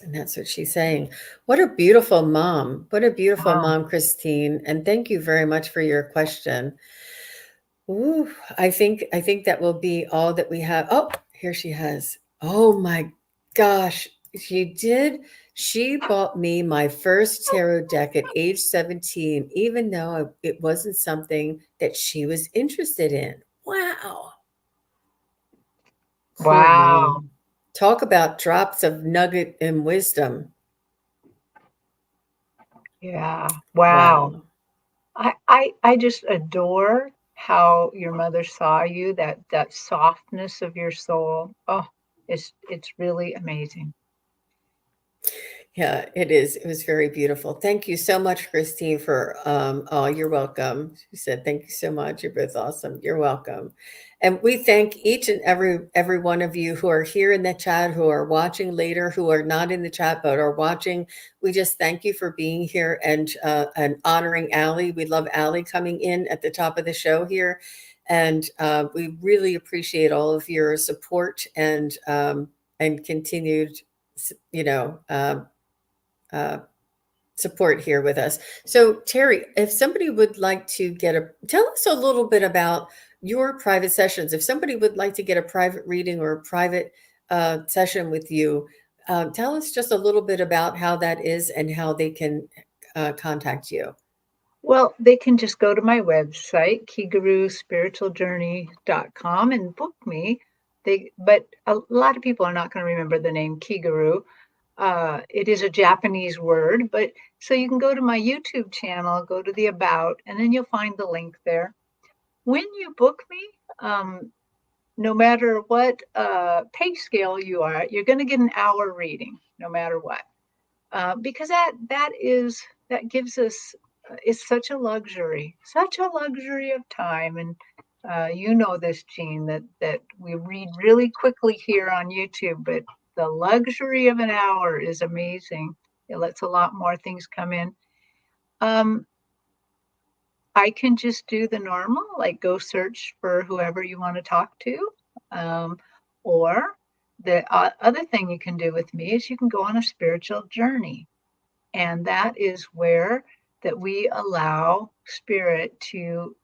[SPEAKER 2] And that's what she's saying. What a beautiful mom. What a beautiful mom, Christine. And thank you very much for your question. Ooh, I think that will be all that we have. Oh, here she has. Oh my gosh. She did. She bought me my first tarot deck at age 17, even though it wasn't something that she was interested in. Wow.
[SPEAKER 1] Wow.
[SPEAKER 2] Talk about drops of nugget and wisdom.
[SPEAKER 1] Yeah. Wow. I just adore how your mother saw you, that softness of your soul. Oh, it's really amazing.
[SPEAKER 2] Yeah, it is. It was very beautiful. Thank you so much, Christine, for oh, you're welcome. She said, thank you so much. You're both awesome. You're welcome. And we thank each and every one of you who are here in the chat, who are watching later, who are not in the chat but are watching. We just thank you for being here and honoring Aley. We love Aley coming in at the top of the show here. And we really appreciate all of your support and continued, you know, support here with us. So Terry, if somebody would like to tell us a little bit about your private sessions. If somebody would like to get a private reading or a private session with you, tell us just a little bit about how that is and how they can contact you.
[SPEAKER 1] Well, they can just go to my website, kigaruspiritualjourney.com, and book me. But a lot of people are not going to remember the name Kigaru. It is a Japanese word, but so you can go to my YouTube channel, go to the About, and then you'll find the link there. When you book me, no matter what pay scale you are at, you're going to get an hour reading, no matter what, because that gives us it's such a luxury of time, and you know this, Jean, that we read really quickly here on YouTube, but the luxury of an hour is amazing. It lets a lot more things come in. I can just do the normal, like go search for whoever you want to talk to. Or the other thing you can do with me is you can go on a spiritual journey. And that is where that we allow spirit to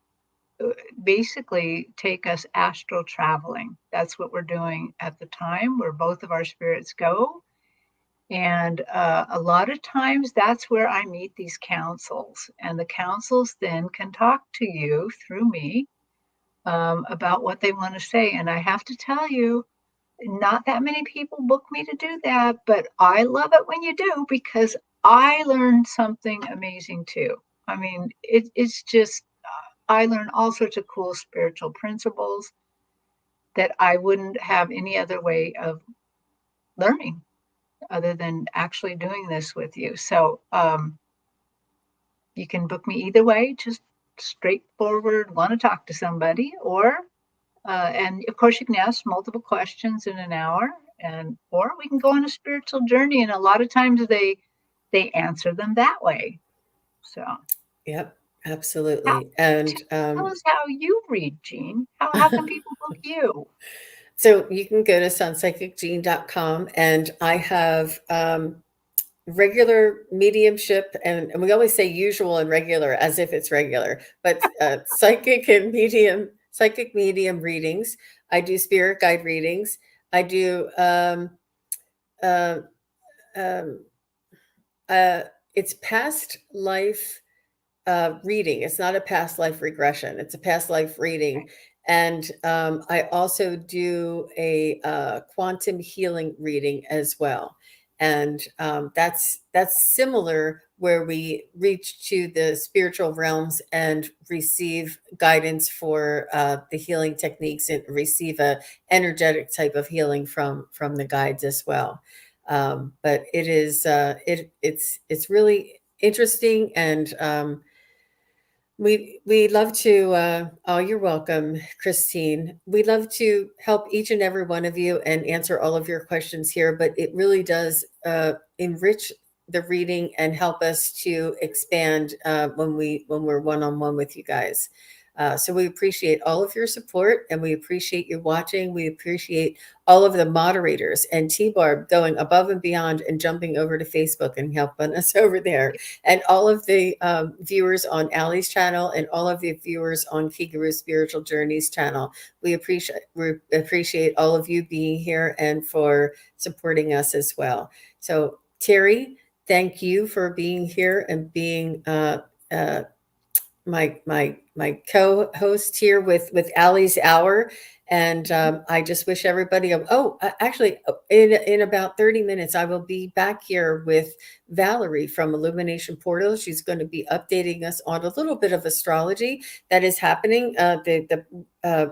[SPEAKER 1] basically take us astral traveling. That's what we're doing at the time, where both of our spirits go. And a lot of times that's where I meet these councils. And the councils then can talk to you through me about what they want to say. And I have to tell you, not that many people book me to do that, but I love it when you do, because I learned something amazing too. I mean, it's just, I learned all sorts of cool spiritual principles that I wouldn't have any other way of learning other than actually doing this with you. So you can book me either way, just straightforward, want to talk to somebody, or and of course you can ask multiple questions in an hour, or we can go on a spiritual journey, and a lot of times they answer them that way. So
[SPEAKER 2] yep, absolutely. And
[SPEAKER 1] tell us how you read, Jean. How can people book you?
[SPEAKER 2] So you can go to SunPsychicJean.com, and I have regular mediumship, and we always say usual and regular as if it's regular, but psychic medium readings. I do spirit guide readings. I do it's past life reading. It's not a past life regression. It's a past life reading. And I also do a quantum healing reading as well. And that's similar, where we reach to the spiritual realms and receive guidance for the healing techniques, and receive a energetic type of healing from the guides as well. But it is it's really interesting, and We love to, oh, you're welcome, Christine. We love to help each and every one of you and answer all of your questions here, but it really does enrich the reading and help us to expand when we're one-on-one with you guys. So we appreciate all of your support, and we appreciate you watching. We appreciate all of the moderators and T-Barb going above and beyond and jumping over to Facebook and helping us over there, and all of the viewers on Ally's channel and all of the viewers on Kigaru Spiritual Journeys channel. We appreciate all of you being here and for supporting us as well. So Terry, thank you for being here and being my co-host here with Ally's Hour. And I just wish everybody actually in about 30 minutes I will be back here with Valerie from Illumination Portal. She's going to be updating us on a little bit of astrology that is happening,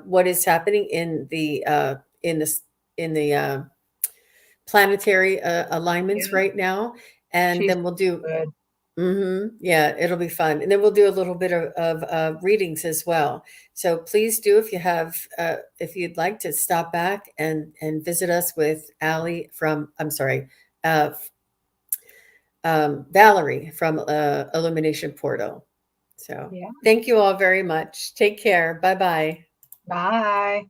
[SPEAKER 2] what is happening in the planetary alignments
[SPEAKER 1] Yeah,
[SPEAKER 2] right now. And
[SPEAKER 1] she's
[SPEAKER 2] then we'll do
[SPEAKER 1] good.
[SPEAKER 2] Yeah, it'll be fun. And then we'll do a little bit of readings as well. So please do, if you'd like to stop back and visit us with Allie uh, Valerie from Illumination Portal. So
[SPEAKER 1] Yeah.
[SPEAKER 2] thank you all very much. Take care. Bye-bye.
[SPEAKER 1] Bye.